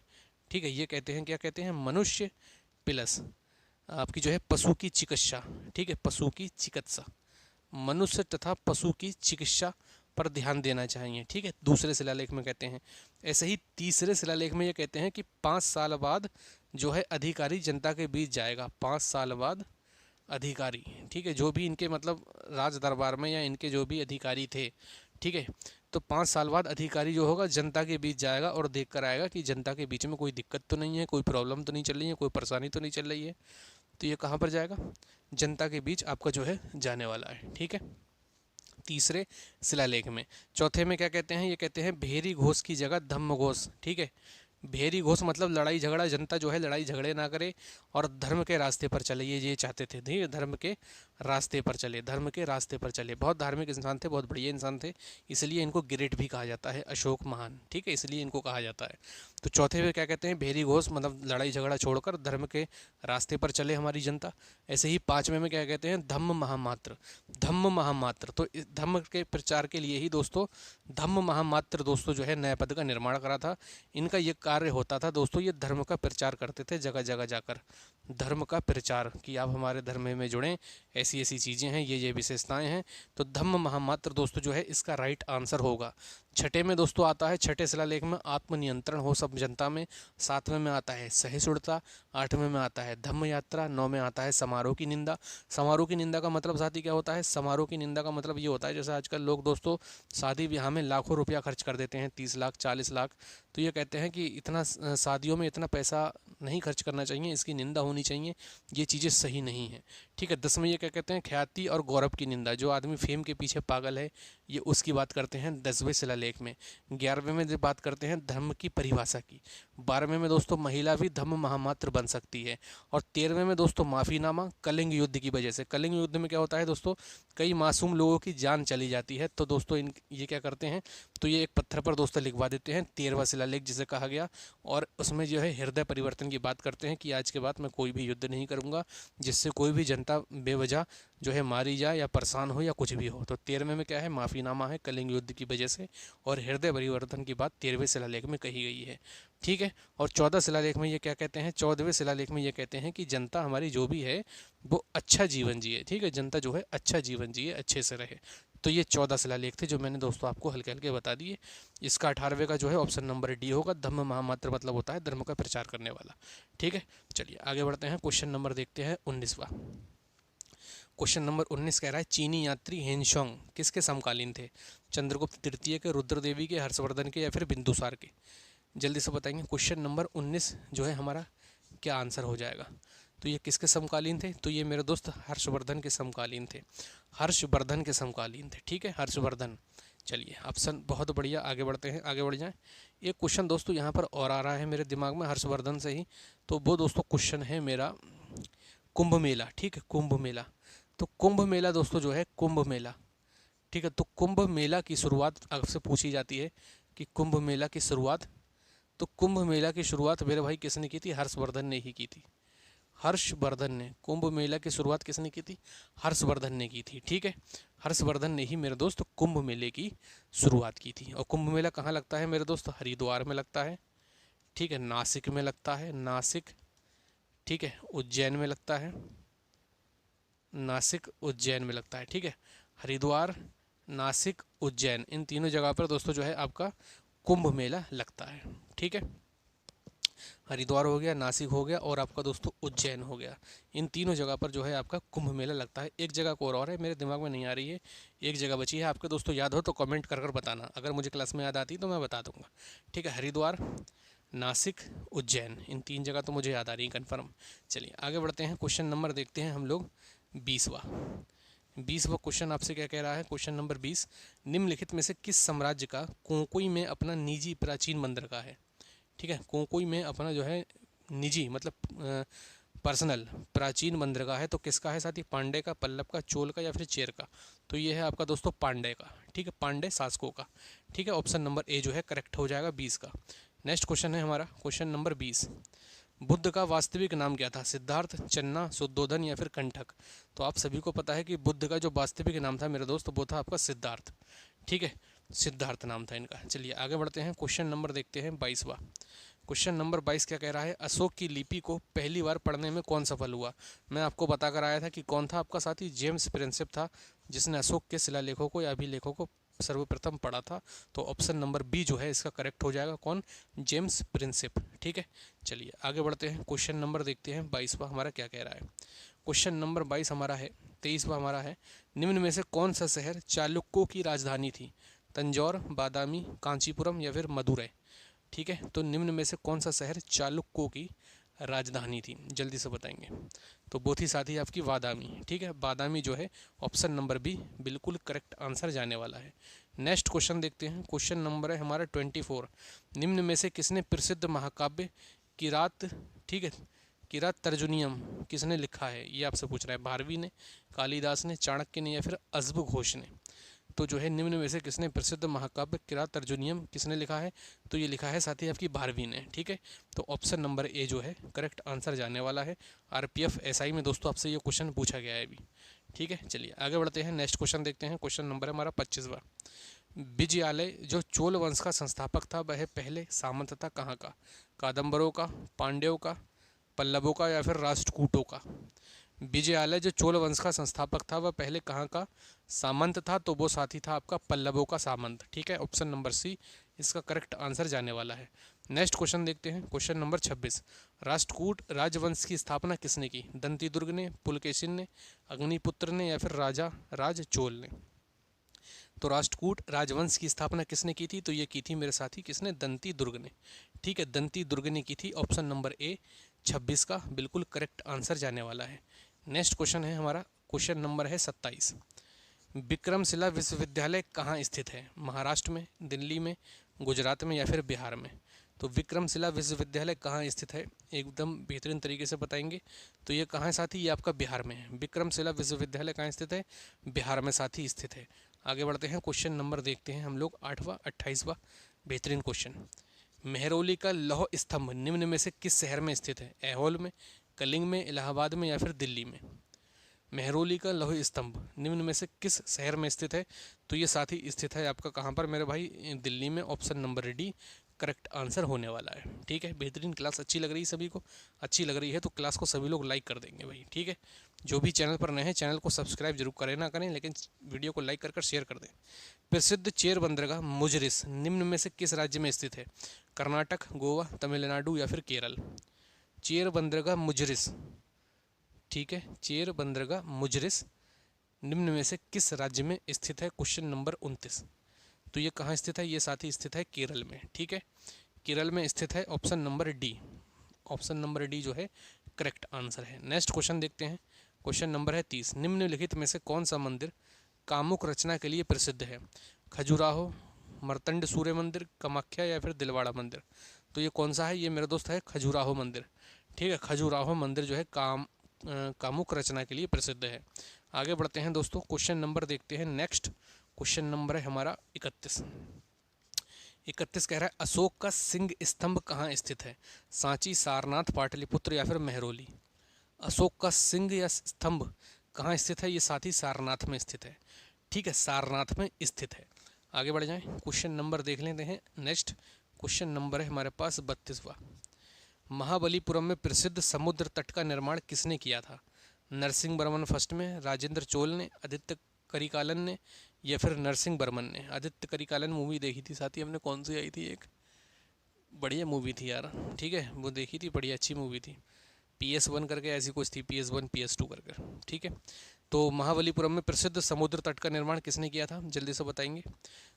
ठीक है, ये कहते हैं, क्या कहते हैं, मनुष्य प्लस आपकी जो है पशु की चिकित्सा, ठीक है, पशु की चिकित्सा, मनुष्य तथा पशु की चिकित्सा पर ध्यान देना चाहिए, ठीक है, दूसरे शिलालेख में कहते हैं। ऐसे ही तीसरे शिलालेख में ये कहते हैं कि 5 साल बाद जो है अधिकारी जनता के बीच जाएगा, 5 साल बाद अधिकारी, ठीक है, जो भी इनके मतलब राज दरबार में या इनके जो भी अधिकारी थे, ठीक है, तो 5 साल बाद अधिकारी जो होगा जनता के बीच जाएगा और देख कर आएगा कि जनता के बीच में कोई दिक्कत तो नहीं है, कोई प्रॉब्लम तो नहीं चल रही है, कोई परेशानी तो नहीं चल रही है। तो ये कहाँ पर जाएगा, जनता के बीच आपका जो है जाने वाला है, ठीक है, तीसरे शिलालेख में। चौथे में क्या कहते हैं, ये कहते हैं भेरी घोष की जगह धम्म घोष, ठीक है, भेरी घोष मतलब लड़ाई झगड़ा, जनता जो है लड़ाई झगड़े ना करे और धर्म के रास्ते पर चले, ये चाहते थे, ठीक है, धर्म के रास्ते पर चले, धर्म के रास्ते पर चले। बहुत धार्मिक इंसान थे, बहुत बढ़िया इंसान थे, इसलिए इनको ग्रेट भी कहा जाता है, अशोक महान, ठीक है, इसलिए इनको कहा जाता है। तो चौथे में क्या कहते हैं, भेरी घोष मतलब लड़ाई झगड़ा छोड़कर धर्म के रास्ते पर चले हमारी जनता। ऐसे ही 5वें में क्या कहते हैं, धम्म महामात्र, धम्म महामात्र, तो इस धम्म के प्रचार के लिए ही दोस्तों धम्म महामात्र दोस्तों जो है नए पद का निर्माण करा था। इनका ये कार्य होता था दोस्तों, ये धर्म का प्रचार करते थे, जगह जगह जाकर धर्म का प्रचार कि आप हमारे धर्म में जुड़ें, ऐसी ऐसी चीज़ें हैं, ये विशेषताएं हैं। तो धम्म महामात्र दोस्तों जो है इसका राइट आंसर होगा। छठे में दोस्तों आता है, छठे शिलालेख में आत्मनियंत्रण हो सब जनता में। 7वें में आता है सहिष्णुता। 8वें में आता है धम्म यात्रा। 9 में आता है समारोह की निंदा। समारोह की निंदा का मतलब साथी क्या होता है, समारोह की निंदा का मतलब ये होता है जैसे आजकल लोग दोस्तों शादी ब्याह में लाखों रुपया खर्च कर देते हैं, 30 लाख 40 लाख। तो ये कहते हैं कि इतना शादियों में इतना पैसा नहीं खर्च करना चाहिए, इसकी निंदा होनी चाहिए, ये चीज़ें सही नहीं है, ठीक है। 10वें ये क्या कहते हैं, ख्याति और गौरव की निंदा, जो आदमी फेम के पीछे पागल है, ये उसकी बात करते हैं 10वें शिलालेख में। 11वें में बात करते हैं धर्म की परिभाषा की। 12वें में दोस्तों महिला भी धम्म महामात्र बन सकती है। और 13वें में दोस्तों माफ़ीनामा, कलिंग युद्ध की वजह से। कलिंग युद्ध में क्या होता है दोस्तों, कई मासूम लोगों की जान चली जाती है, तो दोस्तों ये क्या करते हैं, तो ये एक पत्थर पर दोस्तों लिखवा देते हैं, 13वां शिलालेख जिसे कहा गया। और उसमें जो है हृदय परिवर्तन की बात करते हैं कि आज के बाद मैं कोई भी युद्ध नहीं करूँगा जिससे कोई भी जनता बेवजह जो है मारी जाए या परेशान हो या कुछ भी हो। तो 13वें में क्या है, माफ़ीनामा है कलिंग युद्ध की वजह से, और हृदय परिवर्तन की बात 13वें शिलालेख में कही गई है, ठीक है। और 14 शिलालेख में ये क्या कहते हैं, 14वें शिलालेख में ये कहते हैं कि जनता हमारी जो भी है वो अच्छा जीवन जिए, ठीक है, जनता जो है अच्छा जीवन जिए, अच्छे से रहे। तो ये 14 शिलालेख थे जो मैंने दोस्तों आपको हल्के हल्के बता दिए। इसका 18वें का जो है ऑप्शन नंबर डी होगा, धम्म महामात्र मतलब होता है धर्म का प्रचार करने वाला, ठीक है। चलिए आगे बढ़ते हैं, क्वेश्चन नंबर देखते हैं 19वां। क्वेश्चन नंबर 19 कह रहा है चीनी यात्री हेनशोंग किसके समकालीन थे, चंद्रगुप्त तृतीय के, रुद्रदेवी के, हर्षवर्धन के, या फिर बिंदुसार के। जल्दी से बताएंगे, क्वेश्चन नंबर 19 जो है हमारा क्या आंसर हो जाएगा। तो ये किसके समकालीन थे, तो ये मेरे दोस्त हर्षवर्धन के समकालीन थे, हर्षवर्धन के समकालीन थे, ठीक है, हर्षवर्धन। चलिए ऑप्शन बहुत बढ़िया, आगे बढ़ते हैं, आगे बढ़ जाएं। एक क्वेश्चन दोस्तों यहाँ पर और आ रहा है मेरे दिमाग में हर्षवर्धन से ही, तो वो दोस्तों क्वेश्चन है मेरा कुंभ मेला, ठीक है, कुंभ मेला। तो कुंभ मेला दोस्तों जो है कुंभ मेला, ठीक है, तो कुंभ मेला की शुरुआत आपसे पूछी जाती है कि कुंभ मेला की शुरुआत, तो कुंभ मेला की शुरुआत मेरे भाई किसने की थी, हर्षवर्धन ने ही की थी, हर्षवर्धन ने। कुंभ मेला की शुरुआत किसने की थी, हर्षवर्धन ने की थी, ठीक है, हर्षवर्धन ने ही मेरे दोस्त कुंभ मेले की शुरुआत की थी। और कुंभ मेला कहाँ लगता है मेरे दोस्त, हरिद्वार में लगता है, ठीक है, नासिक में लगता है, नासिक, ठीक है, उज्जैन में लगता है, नासिक उज्जैन में लगता है, ठीक है, हरिद्वार, नासिक, उज्जैन, इन तीनों जगह पर दोस्तों जो है आपका कुंभ मेला लगता है, ठीक है। हरिद्वार हो गया, नासिक हो गया, और आपका दोस्तों उज्जैन हो गया, इन तीनों जगह पर जो है आपका कुंभ मेला लगता है। एक जगह को और है, मेरे दिमाग में नहीं आ रही है, एक जगह बची है, आपके दोस्तों याद हो तो कमेंट कर कर बताना, अगर मुझे क्लास में याद आती तो मैं बता दूंगा, ठीक है। हरिद्वार, नासिक, उज्जैन, इन 3 जगह तो मुझे याद आ रही है कन्फर्म। चलिए आगे बढ़ते हैं, क्वेश्चन नंबर देखते हैं हम लोग 20वां। 20वां क्वेश्चन आपसे क्या कह रहा है, क्वेश्चन नंबर 20, निम्नलिखित में से किस साम्राज्य का कोंकोई में अपना निजी प्राचीन बंदरगाह है, ठीक है, कोंकोई में अपना जो है निजी मतलब पर्सनल प्राचीन बंदरगाह है, तो किसका है साथी, पांडे का, पल्लव का, चोल का, या फिर चेर का। तो ये है आपका दोस्तों पांडे का, ठीक है, पांडे शासकों का, ठीक है, ऑप्शन नंबर ए जो है करेक्ट हो जाएगा 20 का। नेक्स्ट क्वेश्चन है हमारा क्वेश्चन नंबर 20। बुद्ध का वास्तविक नाम क्या था? सिद्धार्थ, चन्ना, शुद्धोधन या फिर कंठक? तो आप सभी को पता है कि बुद्ध का जो वास्तविक नाम था मेरे दोस्त वो था आपका सिद्धार्थ। ठीक है, सिद्धार्थ नाम था इनका। चलिए आगे बढ़ते हैं, क्वेश्चन नंबर देखते हैं 22वां। क्वेश्चन नंबर 22 क्या कह रहा है? अशोक की लिपि को पहली बार पढ़ने में कौन सफल हुआ? मैं आपको बता कर आया था कि कौन था आपका साथी, जेम्स प्रिंसेप था, जिसने अशोक के शिलालेखों को या अभिलेखों को सर्वप्रथम पढ़ा था। तो ऑप्शन नंबर बी जो है इसका करेक्ट हो जाएगा, कौन? James Prinsep. ठीक है, चलिए आगे बढ़ते हैं, क्वेश्चन नंबर देखते हैं 22वां हमारा क्या कह रहा है। क्वेश्चन नंबर 22 हमारा है, 23वां हमारा है, निम्न में से कौन सा शहर चालुक्यों की राजधानी थी? तंजौर, बादामी, कांचीपुरम या फिर मदुरै? ठीक है, तो निम्न में से कौन सा शहर चालुक्यों की राजधानी थी? जल्दी से बताएंगे। तो बोथी साथी आपकी बादामी। ठीक है, बादामी जो है ऑप्शन नंबर बी बिल्कुल करेक्ट आंसर जाने वाला है। नेक्स्ट क्वेश्चन देखते हैं, क्वेश्चन नंबर है हमारा 24। निम्न में से किसने प्रसिद्ध महाकाव्य किरात, ठीक है, किरात तर्जुनियम किसने लिखा है? ये आपसे पूछ रहा है। भारवी ने, कालिदास ने, चाणक्य ने या फिर अश्व घोष ने? तो जो है निम्न में से किसने प्रसिद्ध महाकाव्य किरात तर्जुनियम किसने लिखा है? तो ये लिखा है साथी आपकी भारवी ने। ठीक है, तो ऑप्शन नंबर ए जो है करेक्ट आंसर जाने वाला है। आरपीएफ एसआई में दोस्तों आपसे ये क्वेश्चन पूछा गया है अभी। ठीक है, चलिए आगे बढ़ते हैं, नेक्स्ट क्वेश्चन देखते हैं। क्वेश्चन नंबर है हमारा 25वां। विजयालय जो चोल वंश का संस्थापक था वह पहले सामंत था कहाँ का? कादम्बरों का, पांड्यों का, पल्लवों का या फिर राष्ट्रकूटों का? विजयालय जो चोल वंश का संस्थापक था वह पहले कहाँ का सामंत था? तो वो साथी था आपका पल्लवों का सामंत। ठीक है, ऑप्शन नंबर सी इसका करेक्ट आंसर जाने वाला है। नेक्स्ट क्वेश्चन देखते हैं, क्वेश्चन नंबर 26। राष्ट्रकूट राजवंश की स्थापना किसने की? दंतीदुर्ग ने, पुलकेशिन ने, अग्निपुत्र ने या फिर राजा राज चोल ने? तो राष्ट्रकूट राजवंश की स्थापना किसने की थी? तो ये की थी मेरे साथी किसने? दंती दुर्ग ने। ठीक है, दंती दुर्ग ने की थी। ऑप्शन नंबर ए 26 का बिल्कुल करेक्ट आंसर जाने वाला है। नेक्स्ट क्वेश्चन है हमारा, क्वेश्चन नंबर है 27। विक्रमशिला विश्वविद्यालय कहाँ स्थित है? महाराष्ट्र में, दिल्ली में, गुजरात में या फिर बिहार में? तो विक्रमशिला विश्वविद्यालय कहाँ स्थित है? एकदम बेहतरीन तरीके से बताएंगे। तो ये कहाँ है साथी? ये आपका बिहार में है। विक्रमशिला विश्वविद्यालय कहाँ स्थित है? बिहार में साथी स्थित है। आगे बढ़ते हैं, क्वेश्चन नंबर देखते हैं हम लोग 8वां 28वां बेहतरीन क्वेश्चन। मेहरौली का लौह स्तंभ निम्न में से किस शहर में स्थित है? ऐहोल में, कलिंग में, इलाहाबाद में या फिर दिल्ली में? मेहरौली का लौह स्तंभ निम्न में से किस शहर में स्थित है? तो ये साथी स्थित है आपका कहाँ पर मेरे भाई? दिल्ली में। Option number D correct answer होने वाला है। ठीक है, बेहतरीन क्लास अच्छी लग रही है सभी को? अच्छी लग रही है तो क्लास को सभी लोग लाइक कर देंगे भाई। ठीक है, जो भी चैनल पर नए हैं चैनल को सब्सक्राइब जरूर करें, ना करें लेकिन वीडियो को लाइक कर शेयर कर दें। प्रसिद्ध चेर बंदरगाह मुजरिस निम्न में से किस राज्य में स्थित है? कर्नाटक, गोवा, तमिलनाडु या फिर केरल? चेर बंदरगाह मुजरिस, ठीक है, चेर बंदरगाह मुजरिस निम्न में से किस राज्य में स्थित है? Question number 29। तो ये कहाँ स्थित है? ये साथी स्थित है केरल में। ठीक है, केरल में स्थित है। Option number D, option number D जो है करेक्ट आंसर है। नेक्स्ट क्वेश्चन देखते हैं, क्वेश्चन नंबर है 30। निम्नलिखित में से कौन सा मंदिर कामुक रचना के लिए प्रसिद्ध है? खजुराहो, मर्तंड सूर्य मंदिर, कामाख्या या फिर दिलवाड़ा मंदिर? तो ये कौन सा है? ये मेरा दोस्त है खजुराहो मंदिर। ठीक है, खजुराहो मंदिर जो है कामुक रचना के लिए प्रसिद्ध है। आगे बढ़ते हैं दोस्तों, क्वेश्चन नंबर देखते हैं। नेक्स्ट क्वेश्चन नंबर है हमारा 31। 31 कह रहा है अशोक का सिंह स्तंभ कहाँ स्थित है? सांची, सारनाथ, पाटलिपुत्र या फिर मेहरौली? अशोक का सिंह या स्तंभ कहाँ स्थित है? ये साथी सारनाथ में स्थित है। ठीक है, सारनाथ में स्थित है। आगे बढ़ जाएं, क्वेश्चन नंबर देख लेते हैं। नेक्स्ट क्वेश्चन नंबर है हमारे पास 32वां। महाबलीपुरम में प्रसिद्ध समुद्र तट का निर्माण किसने किया था? नरसिंह वर्मन फर्स्ट में, राजेंद्र चोल ने, आदित्य करिकालन ने या फिर नरसिंह वर्मन ने? आदित्य करिकालन मूवी देखी थी साथी हमने, कौन सी आई थी? एक बढ़िया मूवी थी यार। ठीक है, वो देखी थी, बढ़िया अच्छी मूवी थी। PS1 करके ऐसी कुछ थी, PS1 PS2 करके। ठीक है, तो महाबलीपुरम में प्रसिद्ध समुद्र तट का निर्माण किसने किया था? जल्दी से बताएंगे।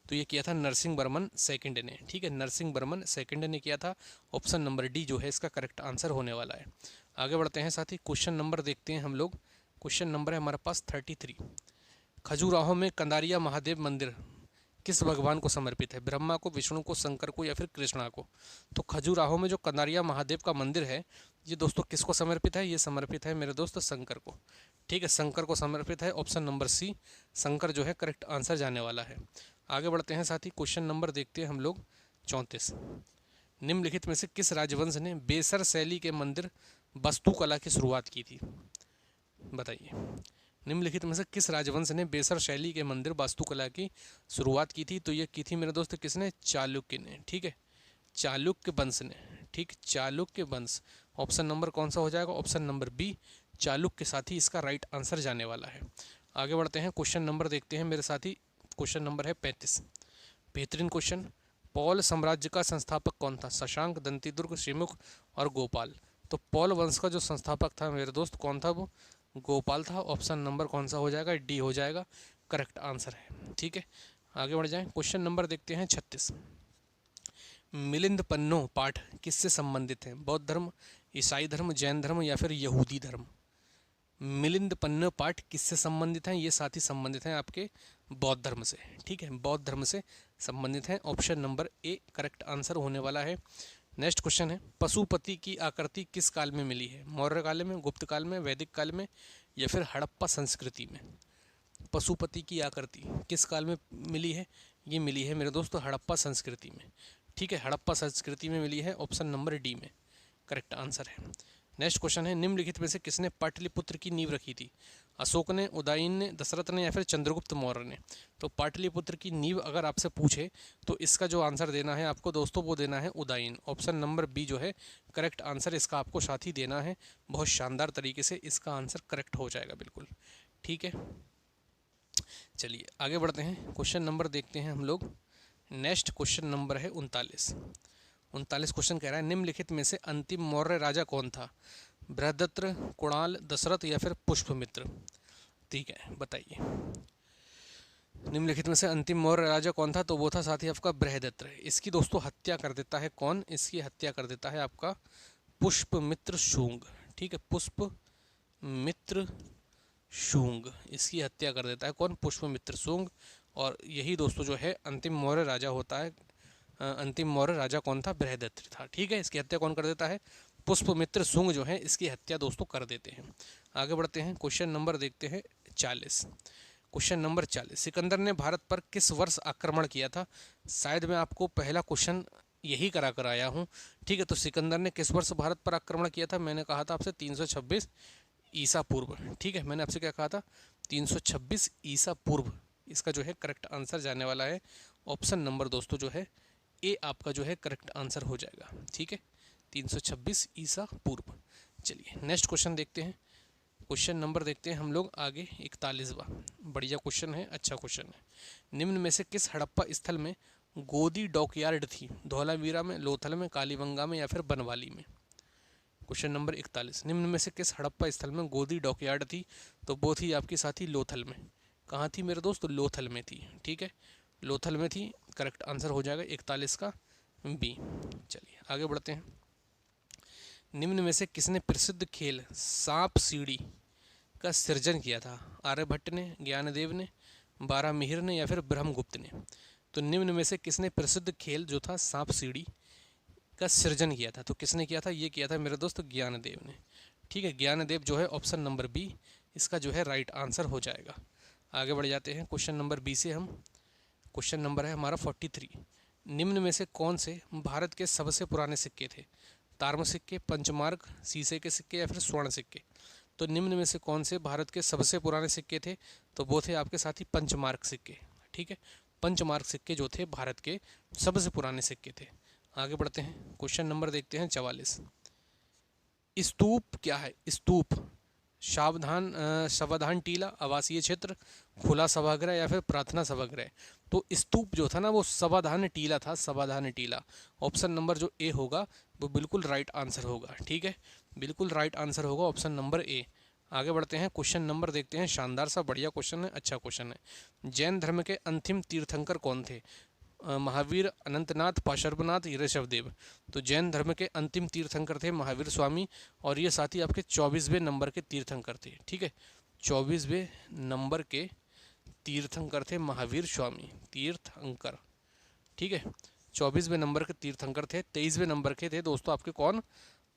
तो ये किया था नरसिंह वर्मन सेकंड ने। ठीक है, नरसिंह वर्मन सेकंड ने किया था। ऑप्शन नंबर डी जो है इसका करेक्ट आंसर होने वाला है। आगे बढ़ते हैं साथी, क्वेश्चन नंबर देखते हैं हम लोग। क्वेश्चन नंबर है हमारे पास 33। खजुराहो में कंदारिया महादेव मंदिर किस भगवान को समर्पित है? ब्रह्मा को, विष्णु को, शंकर को या फिर कृष्णा को? तो खजुराहो में जो कंदारिया महादेव का मंदिर है ये दोस्तों किसको समर्पित है? ये समर्पित है मेरे दोस्त शंकर को। ठीक है, शंकर को समर्पित है। ऑप्शन नंबर सी शंकर जो है करेक्ट आंसर जाने वाला है। आगे बढ़ते हैं साथी, क्वेश्चन नंबर देखते हैं हम लोग 34। निम्नलिखित में से किस राजवंश ने बेसर शैली के मंदिर वास्तुकला की शुरुआत की थी? बताइए। निम्नलिखित में से किस राजवंश ने बेसर शैली के मंदिर वास्तुकला की शुरुआत की थी? तो ये की थी मेरे दोस्त किसने? चालुक्य ने। ठीक है, चालुक्य वंश ने। ठीक, चालुक्य वंश। ऑप्शन नंबर कौन सा हो जाएगा? ऑप्शन नंबर बी, चालुक्य के साथ ही इसका राइट आंसर जाने वाला है। आगे बढ़ते हैं, क्वेश्चन नंबर देखते हैं मेरे साथी। क्वेश्चन नंबर है 35। बेहतरीन क्वेश्चन। पौल साम्राज्य का संस्थापक कौन था? शशांक, दंतीदुर्ग, शिमुख और गोपाल। तो पौल वंश का जो संस्थापक था मेरे दोस्त कौन था? वो गोपाल था। ऑप्शन नंबर कौन सा हो जाएगा? डी हो जाएगा, करेक्ट आंसर है। ठीक है, आगे बढ़ जाएं। क्वेश्चन नंबर देखते हैं 36। मिलिंद पन्नो पाठ किससे संबंधित है? बौद्ध धर्म, ईसाई धर्म, जैन धर्म या फिर यहूदी धर्म? मिलिंद पन्नो पाठ किससे संबंधित हैं? ये साथ ही संबंधित हैं आपके बौद्ध धर्म से। ठीक है, बौद्ध धर्म से संबंधित हैं। Option number A correct answer होने वाला है। नेक्स्ट क्वेश्चन है, पशुपति की आकृति किस काल में मिली है? मौर्य काल में, गुप्त काल में, वैदिक काल में या फिर हड़प्पा संस्कृति में? पशुपति की आकृति किस काल में मिली है? ये मिली है मेरे दोस्तों हड़प्पा संस्कृति में। ठीक है, हड़प्पा संस्कृति में मिली है। ऑप्शन नंबर डी में करेक्ट आंसर है। नेक्स्ट क्वेश्चन है, निम्नलिखित में से किसने पाटलिपुत्र की नींव रखी थी? अशोक ने, उदयन ने, दशरथ ने या फिर चंद्रगुप्त मौर्य ने? तो पाटलिपुत्र की नींव अगर आपसे पूछे तो इसका जो आंसर देना है आपको दोस्तों वो देना है उदयन। ऑप्शन नंबर बी जो है करेक्ट आंसर इसका आपको साथ ही देना है। बहुत शानदार तरीके से इसका आंसर करेक्ट हो जाएगा बिल्कुल। ठीक है, चलिए आगे बढ़ते हैं। क्वेश्चन नंबर देखते हैं हम लोग। नेक्स्ट क्वेश्चन नंबर है 39। 39 क्वेश्चन कह रहा है, निम्नलिखित में से अंतिम मौर्य राजा कौन था? बृहदत्त, कुणाल, दशरथ या फिर पुष्पमित्र? ठीक है, बताइए। निम्नलिखित में से अंतिम मौर्य राजा कौन था? तो वो था साथी आपका बृहदत्त। इसकी दोस्तों हत्या कर देता है कौन? इसकी हत्या कर देता है आपका पुष्पमित्र शुंग। ठीक है, पुष्पमित्र शुंग इसकी हत्या कर देता है कौन? पुष्पमित्र शुंग। और यही दोस्तों जो है अंतिम मौर्य राजा होता है। अंतिम मौर्य राजा कौन था? बृहदत्त था। ठीक है, इसकी हत्या कौन कर देता है? पुष्पमित्र शुंग जो है इसकी हत्या दोस्तों कर देते हैं। आगे बढ़ते हैं, क्वेश्चन नंबर देखते हैं 40। क्वेश्चन नंबर 40, सिकंदर ने भारत पर किस वर्ष आक्रमण किया था? शायद मैं आपको पहला क्वेश्चन यही करा कर आया हूँ। ठीक है, तो सिकंदर ने किस वर्ष भारत पर आक्रमण किया था? मैंने कहा था आपसे 326 ईसा पूर्व। ठीक है, मैंने आपसे क्या कहा था? 326 ईसा पूर्व। इसका जो है करेक्ट आंसर जाने वाला है। ऑप्शन नंबर दोस्तों जो है ए आपका जो है करेक्ट आंसर हो जाएगा। ठीक है, 326 ईसा पूर्व। चलिए नेक्स्ट क्वेश्चन देखते हैं। क्वेश्चन नंबर देखते हैं हम लोग आगे 41वां। बढ़िया क्वेश्चन है, अच्छा क्वेश्चन है। निम्न में से किस हड़प्पा स्थल में गोदी डॉकयार्ड थी? धौलावीरा में, लोथल में, कालीबंगा में या फिर बनवाली में? क्वेश्चन नंबर 41, निम्न में से किस हड़प्पा स्थल में गोदी डॉकयार्ड थी? तो वो थी आपकी साथी लोथल में। कहाँ थी मेरे दोस्त? लोथल में थी। ठीक है, लोथल में थी। करेक्ट आंसर हो जाएगा 41 का बी। चलिए आगे बढ़ते हैं। निम्न में से किसने प्रसिद्ध खेल सांप सीढ़ी का सृजन किया था? आर्यभट्ट ने, ज्ञानदेव ने, बारामिहिर ने या फिर ब्रह्मगुप्त ने? तो निम्न में से किसने प्रसिद्ध खेल जो था सांप सीढ़ी का सृजन किया था? तो किसने किया था? ये किया था मेरे दोस्त ज्ञानदेव ने। ठीक है, ज्ञानदेव जो है ऑप्शन नंबर बी इसका जो है राइट आंसर हो जाएगा। आगे बढ़ जाते हैं क्वेश्चन नंबर बी से हम। क्वेश्चन नंबर है हमारा 43। निम्न में से कौन से भारत के सबसे पुराने सिक्के थे? ताम्र सिक्के, पंचमार्क, शीशे के सिक्के या फिर स्वर्ण सिक्के? तो निम्न में से कौन से भारत के सबसे पुराने सिक्के थे? तो वो थे आपके साथी पंचमार्क सिक्के। ठीक है, पंचमार्क सिक्के जो थे भारत के सबसे पुराने सिक्के थे। आगे बढ़ते हैं, क्वेश्चन नंबर देखते हैं 44। स्तूप क्या है? स्तूप सावधान टीला, आवासीय क्षेत्र, खुला सभागृह या फिर प्रार्थना सभागृह? तो स्तूप जो था ना वो सावधान टीला था, सावधान टीला। ऑप्शन नंबर जो ए होगा वो बिल्कुल राइट आंसर होगा। ठीक है, बिल्कुल राइट आंसर होगा ऑप्शन नंबर ए। आगे बढ़ते हैं, क्वेश्चन नंबर देखते हैं। शानदार सा बढ़िया क्वेश्चन है, अच्छा क्वेश्चन है। जैन धर्म के अंतिम तीर्थंकर कौन थे? महावीर, अनंतनाथ, पाशर्वनाथ, ऋषभदेव? तो जैन धर्म के अंतिम तीर्थंकर थे महावीर स्वामी और ये साथ ही आपके 24वें नंबर के तीर्थंकर थे। ठीक है, 24वें नंबर के तीर्थंकर थे महावीर स्वामी तीर्थंकर। ठीक है, 24वें नंबर के तीर्थंकर थे। 23वें नंबर के थे दोस्तों आपके कौन?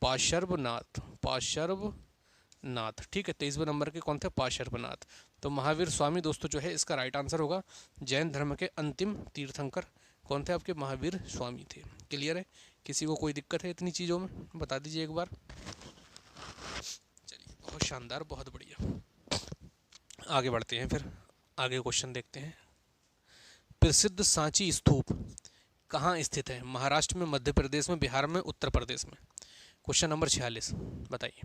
पाशर्वनाथ, पाशर्वनाथ। ठीक है, 23वें नंबर के कौन थे? पाशर्वनाथ। तो महावीर स्वामी दोस्तों जो है इसका राइट आंसर होगा। जैन धर्म के अंतिम तीर्थंकर कौन थे आपके? महावीर स्वामी थे। क्लियर है, किसी को कोई दिक्कत है इतनी चीज़ों में, बता दीजिए एक बार। चलिए, बहुत शानदार, बहुत बढ़िया। आगे बढ़ते हैं, फिर आगे क्वेश्चन देखते हैं। प्रसिद्ध सांची स्तूप कहाँ स्थित है? महाराष्ट्र में, मध्य प्रदेश में, बिहार में, उत्तर प्रदेश में। क्वेश्चन नंबर 46 बताइए।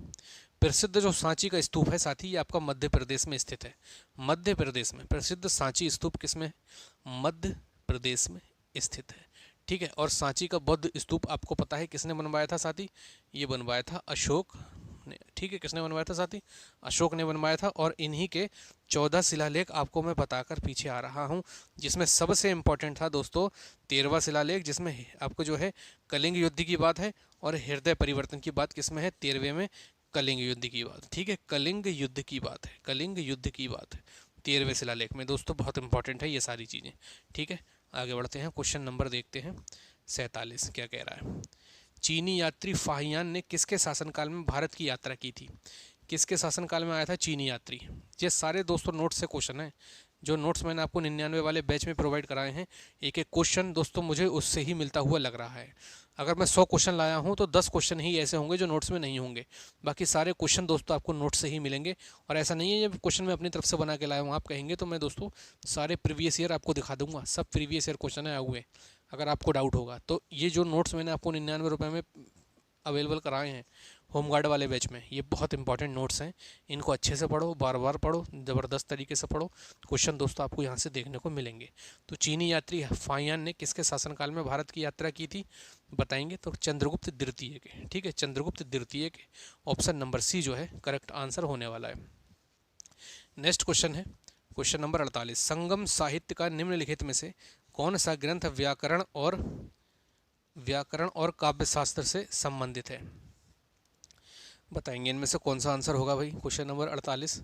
प्रसिद्ध जो सांची का स्तूप है साथी, ये आपका मध्य प्रदेश में स्थित है। मध्य प्रदेश में प्रसिद्ध सांची स्तूप किसमें है? मध्य प्रदेश में स्थित है। ठीक है, और सांची का बौद्ध स्तूप आपको पता है किसने बनवाया था साथी? ये बनवाया था अशोक ने। ठीक है, किसने बनवाया था साथी? अशोक ने बनवाया था। और इन्हीं के 14 शिलालेख आपको मैं बताकर पीछे आ रहा हूँ, जिसमें सबसे इम्पोर्टेंट था दोस्तों 13वां शिलालेख, जिसमें आपको जो है कलिंग युद्ध की बात है, और हृदय परिवर्तन की बात किसमें है? 13वें में कलिंग युद्ध की बात। ठीक है, कलिंग युद्ध की बात है, कलिंग युद्ध की बात है 13वें शिलालेख में दोस्तों। बहुत इंपॉर्टेंट है ये सारी चीज़ें। ठीक है, आगे बढ़ते हैं, क्वेश्चन नंबर देखते हैं 47 क्या कह रहा है। चीनी यात्री फाहियान ने किसके शासनकाल में भारत की यात्रा की थी? किसके शासनकाल में आया था चीनी यात्री? ये सारे दोस्तों नोट्स से क्वेश्चन है, जो नोट्स मैंने आपको 99 वाले बैच में प्रोवाइड कराए हैं। एक एक क्वेश्चन दोस्तों मुझे उससे ही मिलता हुआ लग रहा है। अगर मैं 100 क्वेश्चन लाया हूँ तो 10 क्वेश्चन ही ऐसे होंगे जो नोट्स में नहीं होंगे, बाकी सारे क्वेश्चन दोस्तों आपको नोट्स से ही मिलेंगे। और ऐसा नहीं है ये क्वेश्चन मैं अपनी तरफ से बना के लाया हूँ, आप कहेंगे तो मैं दोस्तों सारे प्रीवियस ईयर आपको दिखा दूंगा, सब प्रीवियस ईयर क्वेश्चन आए हुए, अगर आपको डाउट होगा तो। ये जो नोट्स मैंने आपको 99 रुपये में अवेलेबल कराए हैं होमगार्ड वाले बैच में, ये बहुत इंपॉर्टेंट नोट्स हैं। इनको अच्छे से पढ़ो, बार बार पढ़ो, ज़बरदस्त तरीके से पढ़ो। क्वेश्चन दोस्तों आपको यहाँ से देखने को मिलेंगे। तो चीनी यात्री फाहियान ने किसके शासनकाल में भारत की यात्रा की थी बताएंगे? तो चंद्रगुप्त द्वितीय के। ठीक है, चंद्रगुप्त द्वितीय के। ऑप्शन नंबर सी जो है करेक्ट आंसर होने वाला है। नेक्स्ट क्वेश्चन है क्वेश्चन नंबर 48। संगम साहित्य का निम्नलिखित में से कौन सा ग्रंथ व्याकरण और काव्यशास्त्र से संबंधित है? बताएंगे इनमें से कौन सा आंसर होगा भाई क्वेश्चन नंबर 48?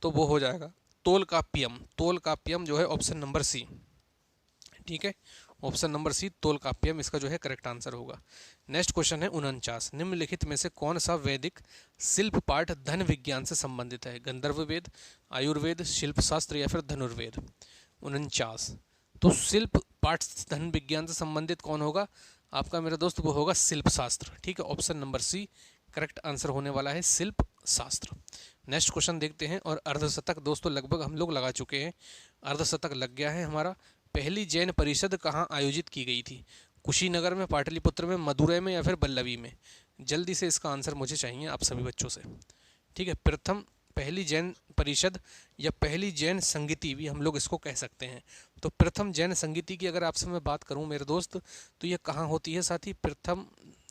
तो वो हो जाएगा तोलकाप्पियम। तोलकाप्पियम जो है ऑप्शन नंबर सी। ठीक है, ऑप्शन नंबर सी तोलकाप्पियम इसका जो है करेक्ट आंसर होगा। नेक्स्ट क्वेश्चन है 49। निम्नलिखित में से कौन सा वैदिक शिल्प पाठ धन विज्ञान से संबंधित है? गंधर्व वेद, आयुर्वेद, शिल्प शास्त्र या फिर धनुर्वेद? 49। तो शिल्प पाठ धन विज्ञान से संबंधित कौन होगा आपका मेरे दोस्त? वो होगा शिल्प शास्त्र। ठीक है, option number C correct answer होने वाला है, शिल्प शास्त्र। नेक्स्ट क्वेश्चन देखते हैं। और अर्धशतक दोस्तों लगभग हम लोग लगा चुके हैं, अर्धशतक लग गया है हमारा। पहली जैन परिषद कहाँ आयोजित की गई थी? कुशीनगर में, पाटलिपुत्र में, मदुरै में या फिर बल्लभी में? जल्दी से इसका आंसर मुझे चाहिए आप सभी बच्चों से। ठीक है, प्रथम पहली जैन परिषद या पहली जैन संगीति भी हम लोग इसको कह सकते हैं। तो प्रथम जैन संगीति की अगर आपसे मैं बात करूं मेरे दोस्त, तो ये कहाँ होती है साथी? प्रथम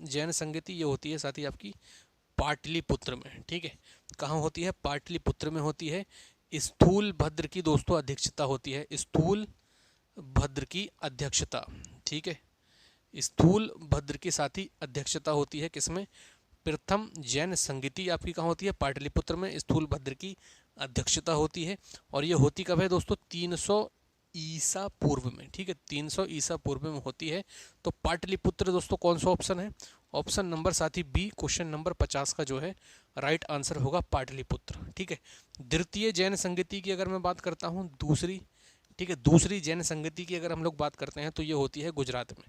जैन संगीति ये होती है साथी आपकी पाटलिपुत्र में। ठीक है, कहाँ होती है? पाटलिपुत्र में होती है। स्थूल भद्र की दोस्तों अध्यक्षता होती है, स्थूल भद्र की अध्यक्षता। ठीक है, स्थूल भद्र की साथी अध्यक्षता होती है किसमें? प्रथम जैन संगीति आपकी कहाँ होती है? पाटलिपुत्र में, स्थूल भद्र की अध्यक्षता होती है। और ये होती कब है दोस्तों? 300 ईसा पूर्व में। ठीक है, 300 ईसा पूर्व में होती है। तो पाटलिपुत्र दोस्तों कौन सा ऑप्शन है? ऑप्शन नंबर साथी बी, क्वेश्चन नंबर 50 का जो है राइट आंसर होगा पाटलिपुत्र। ठीक है, द्वितीय जैन संगीति की अगर मैं बात करता हूँ, दूसरी, ठीक है, दूसरी जैन संगीति की अगर हम लोग बात करते हैं तो ये होती है गुजरात में।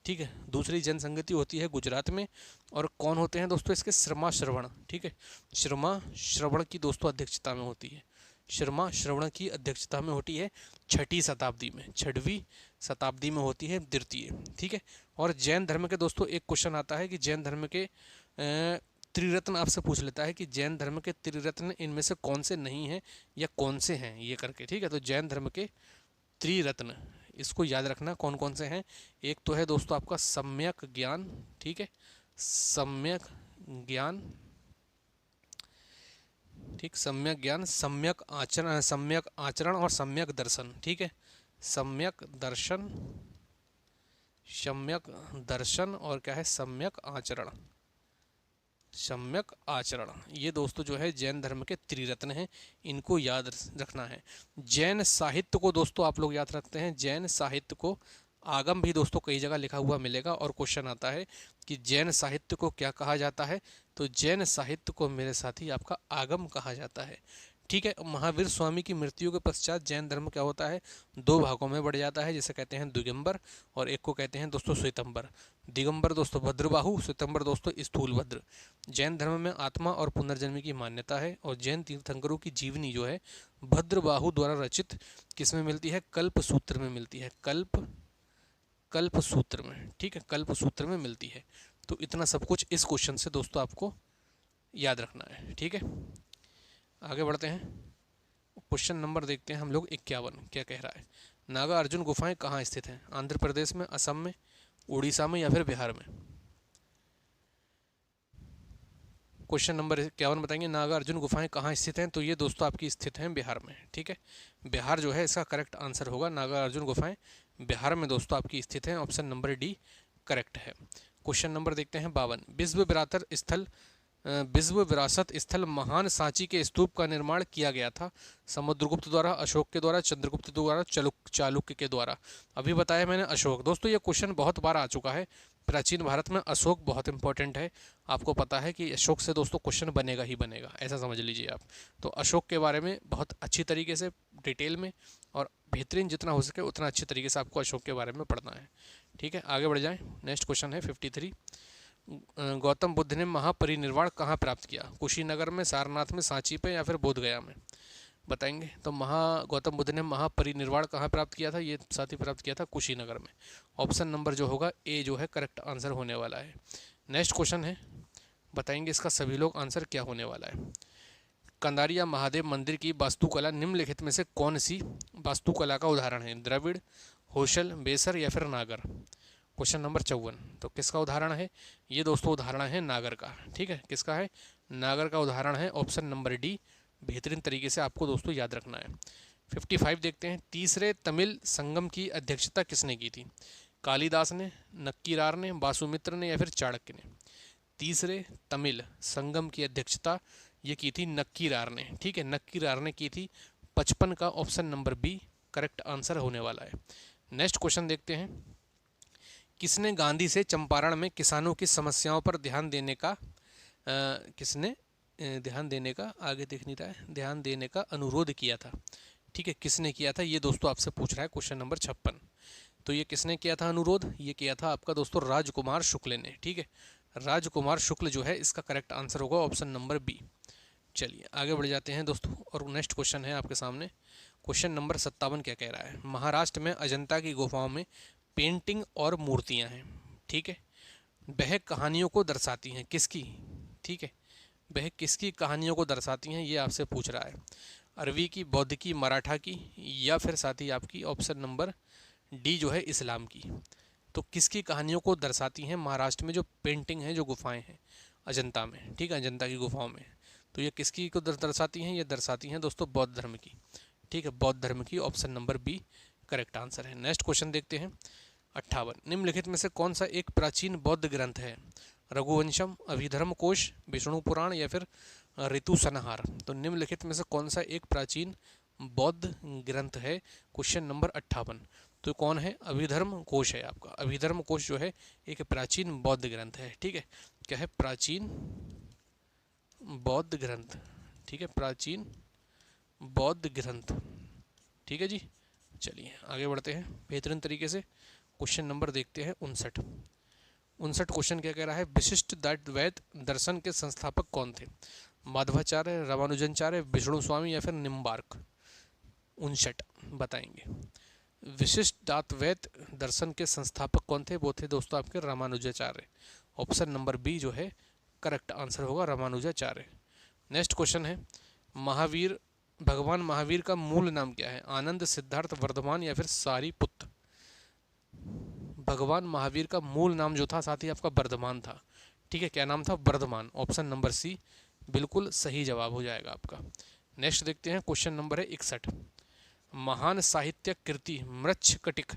ठीक है, दूसरी जन संगति होती है गुजरात में। और कौन होते हैं दोस्तों इसके? शर्मा श्रवण। ठीक है, शर्मा श्रवण की दोस्तों अध्यक्षता में होती है, शर्मा श्रवण की अध्यक्षता में होती है 6वीं शताब्दी में, 6वीं शताब्दी में होती है द्वितीय। ठीक है, और जैन धर्म के दोस्तों एक क्वेश्चन आता है कि जैन धर्म के त्रिरत्न आपसे पूछ लेता है कि जैन धर्म के त्रिरत्न इनमें से कौन से नहीं हैं या कौन से हैं ये करके। ठीक है, तो जैन धर्म के त्रिरत्न इसको याद रखना कौन कौन से हैं। एक तो है दोस्तों आपका सम्यक ज्ञान। ठीक है, सम्यक ज्ञान, ठीक, सम्यक ज्ञान, सम्यक आचरण और सम्यक दर्शन। ठीक है, सम्यक दर्शन, सम्यक दर्शन और क्या है? सम्यक आचरण, सम्यक आचरण। ये दोस्तों जो है जैन धर्म के त्रिरत्न हैं, इनको याद रखना है। जैन साहित्य को दोस्तों आप लोग याद रखते हैं, जैन साहित्य को आगम भी दोस्तों कई जगह लिखा हुआ मिलेगा। और क्वेश्चन आता है कि जैन साहित्य को क्या कहा जाता है? तो जैन साहित्य को मेरे साथी आपका आगम कहा जाता है। ठीक है। महावीर स्वामी की मृत्यु के पश्चात जैन धर्म क्या होता है, दो भागों में बढ़ जाता है, जिसे कहते हैं दिगंबर, और एक को कहते हैं दोस्तों श्वेतंबर। दिगंबर दोस्तों भद्रबाहु, श्वेतंबर दोस्तों स्थूलभद्र। जैन धर्म में आत्मा और पुनर्जन्म की मान्यता है, और जैन तीर्थंकरों की जीवनी जो है भद्रबाहु द्वारा रचित किस में मिलती है, कल्प सूत्र में मिलती है, कल्प सूत्र में। ठीक है, कल्प सूत्र में मिलती है। तो इतना सब कुछ इस क्वेश्चन से दोस्तों आपको याद रखना है। ठीक है, आगे बढ़ते हैं। क्वेश्चन नंबर देखते हैं हम लोग 51 क्या कह रहा है। नागा अर्जुन गुफाएं कहाँ स्थित हैं, आंध्र प्रदेश में, असम में, उड़ीसा में या फिर बिहार में। क्वेश्चन नंबर 51 बताएंगे नागा अर्जुन गुफाएं कहाँ स्थित हैं, तो ये दोस्तों आपकी स्थित हैं बिहार में। ठीक है, बिहार जो है इसका करेक्ट आंसर होगा, नागा अर्जुन गुफाएं बिहार में दोस्तों आपकी स्थित हैं, ऑप्शन नंबर डी करेक्ट है। क्वेश्चन नंबर देखते हैं 52, विश्व विरासत स्थल महान सांची के स्तूप का निर्माण किया गया था, समुद्रगुप्त द्वारा, अशोक के द्वारा, चंद्रगुप्त द्वारा, चालुक्य के द्वारा। अभी बताया मैंने अशोक। दोस्तों ये क्वेश्चन बहुत बार आ चुका है, प्राचीन भारत में अशोक बहुत इंपॉर्टेंट है। आपको पता है कि अशोक से दोस्तों क्वेश्चन बनेगा ही बनेगा, ऐसा समझ लीजिए आप। तो अशोक के बारे में बहुत अच्छी तरीके से डिटेल में और बेहतरीन जितना हो सके उतना अच्छी तरीके से आपको अशोक के बारे में पढ़ना है। ठीक है, आगे बढ़ जाएं। नेक्स्ट क्वेश्चन है 53, गौतम बुद्ध ने महापरिनिर्वाण कहाँ प्राप्त किया, कुशीनगर में, सारनाथ में, सांची पे या फिर बोधगया में। बताएंगे तो गौतम बुद्ध ने महापरिनिर्वाण कहाँ प्राप्त किया था, ये साथ ही प्राप्त किया था कुशीनगर में। ऑप्शन नंबर जो होगा ए जो है करेक्ट आंसर होने वाला है। नेक्स्ट क्वेश्चन है, बताएंगे इसका सभी लोग आंसर क्या होने वाला है। कंदारिया महादेव मंदिर की वास्तुकला निम्नलिखित में से कौन सी वास्तुकला का उदाहरण है, द्रविड़, होशल, बेसर या फिर नागर। क्वेश्चन नंबर 54, तो किसका उदाहरण है, ये दोस्तों उदाहरण है नागर का। ठीक है, किसका है, नागर का उदाहरण है, ऑप्शन नंबर डी बेहतरीन तरीके से आपको दोस्तों याद रखना है। 55 देखते हैं, तीसरे तमिल संगम की अध्यक्षता किसने की थी, कालिदास ने, नक्कीरार ने, वासुमित्र ने या फिर चाणक्य ने। तीसरे तमिल संगम की अध्यक्षता ये की थी नक्कीरार ने। ठीक है, नक्कीरार ने की थी। 55 का option number B correct answer होने वाला है। नेक्स्ट क्वेश्चन देखते हैं, किसने गांधी से चंपारण में किसानों की समस्याओं पर ध्यान देने का आगे देख नहीं रहा है, ध्यान देने का अनुरोध किया था। ठीक है, किसने किया था, ये दोस्तों आपसे पूछ रहा है क्वेश्चन नंबर 56। तो ये किसने किया था अनुरोध, ये किया था आपका दोस्तों राजकुमार शुक्ल ने। ठीक है, राजकुमार शुक्ल जो है इसका करेक्ट आंसर होगा ऑप्शन नंबर बी। चलिए आगे बढ़ जाते हैं दोस्तों, और नेक्स्ट क्वेश्चन है आपके सामने। क्वेश्चन नंबर 57 क्या कह रहा है, महाराष्ट्र में अजंता की गुफाओं में पेंटिंग और मूर्तियां हैं। ठीक है, वह कहानियों को दर्शाती हैं किसकी। ठीक है, वह किसकी कहानियों को दर्शाती हैं ये आपसे पूछ रहा है, अरबी की, बौद्ध की, मराठा की या फिर साथ ही आपकी ऑप्शन नंबर डी जो है इस्लाम की। तो किसकी कहानियों को दर्शाती हैं महाराष्ट्र में जो पेंटिंग है, जो गुफाएं हैं अजंता में। ठीक है, अजंता की गुफाओं में, तो ये किसकी को दर्शाती हैं, ये दर्शाती हैं दोस्तों बौद्ध धर्म की। ठीक है, बौद्ध धर्म की, option number B correct answer है। नेक्स्ट क्वेश्चन देखते हैं 58, निम्नलिखित में से कौन सा एक प्राचीन बौद्ध ग्रंथ है, रघुवंशम, अभिधर्म कोश, विष्णु पुराण या फिर ऋतु संहार। तो निम्नलिखित में से कौन सा एक प्राचीन बौद्ध ग्रंथ है, क्वेश्चन नंबर 58। तो कौन है, अभिधर्म कोश है आपका। अभिधर्म कोश जो है एक प्राचीन बौद्ध ग्रंथ है। ठीक है, क्या है, प्राचीन बौद्ध ग्रंथ। ठीक है, प्राचीन बौद्ध ग्रंथ। ठीक है जी, चलिए आगे बढ़ते हैं बेहतरीन तरीके से। क्वेश्चन नंबर देखते हैं 59 क्वेश्चन क्या कह रहा है, विशिष्ट द्वैत दर्शन के संस्थापक कौन थे, माधवाचार्य, रामानुजाचार्य, विष्णु स्वामी या फिर निम्बार्क। 59 बताएंगे, विशिष्ट द्वैत दर्शन के संस्थापक कौन थे, वो थे दोस्तों आपके रामानुजाचार्य। ऑप्शन नंबर बी जो है करेक्ट आंसर होगा, रामानुजाचार्य। नेक्स्ट क्वेश्चन है, भगवान महावीर का मूल नाम क्या है, आनंद, सिद्धार्थ, वर्धमान या फिर सारिपुत्र। भगवान महावीर का मूल नाम जो था साथ ही आपका वर्धमान था। ठीक है, क्या नाम था, वर्धमान। ऑप्शन नंबर सी बिल्कुल सही जवाब हो जाएगा आपका। नेक्स्ट देखते हैं, क्वेश्चन नंबर है 61, महान साहित्यिक कृति मृच्छकटिक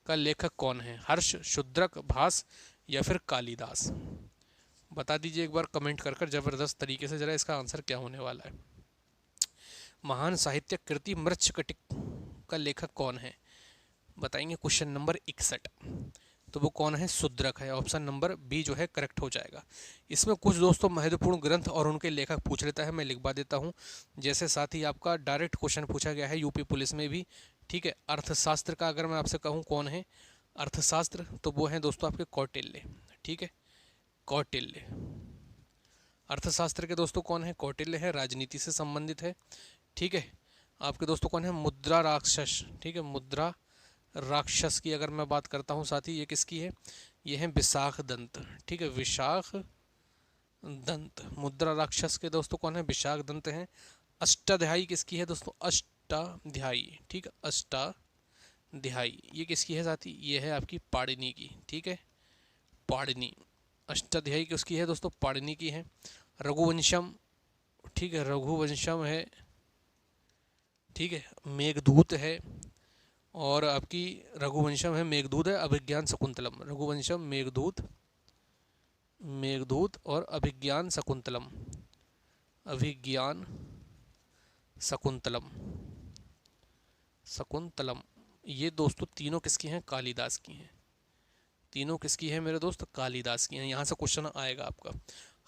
का लेखक कौन है, हर्ष, शूद्रक, भास या फिर कालिदास। बता दीजिए एक बार कमेंट कर जबरदस्त तरीके से जरा इसका आंसर क्या होने वाला है। महान साहित्यिक कृति मृच्छकटिक का लेखक कौन है, बताएंगे क्वेश्चन नंबर 61। तो वो कौन है, शूद्रक है। ऑप्शन नंबर बी जो है करेक्ट हो जाएगा। इसमें कुछ दोस्तों महत्वपूर्ण ग्रंथ और उनके लेखक पूछ लेता है, मैं लिखवा देता हूँ। जैसे साथ ही आपका डायरेक्ट क्वेश्चन पूछा गया है यूपी पुलिस में भी, ठीक है। अर्थशास्त्र का अगर मैं आपसे कहूँ कौन है अर्थशास्त्र, तो वो है दोस्तों आपके कौटिल्य, ठीक है, कौटिल्य। अर्थशास्त्र के दोस्तों कौन है, कौटिल्य है, राजनीति से संबंधित है, ठीक है। आपके दोस्तों कौन है, मुद्रा राक्षस, ठीक है, मुद्रा राक्षस की अगर मैं बात करता हूँ साथी, ये किसकी है, ये है विशाख दंत, ठीक है, विशाख दंत। मुद्रा राक्षस के दोस्तों कौन है, विशाख दंत हैं। अष्टाध्यायी किसकी है दोस्तों, अष्टाध्यायी, ठीक है, अष्टाध्यायी ये किसकी है साथी, ये है आपकी पाणिनि की, ठीक है, पाणिनि। अष्टाध्यायी किसकी है दोस्तों, पाणिनि की है। रघुवंशम, ठीक है, रघुवंशम है, ठीक है, मेघदूत है, और आपकी रघुवंशम है, मेघदूत है, अभिज्ञान शकुंतलम। रघुवंशम, मेघदूत, मेघदूत और अभिज्ञान शकुंतलम, अभिज्ञान शकुंतलम, शकुंतलम। ये दोस्तों तीनों किसकी हैं, कालिदास की हैं। तीनों किसकी है मेरे दोस्त, कालिदास की हैं। यहाँ से क्वेश्चन आएगा आपका।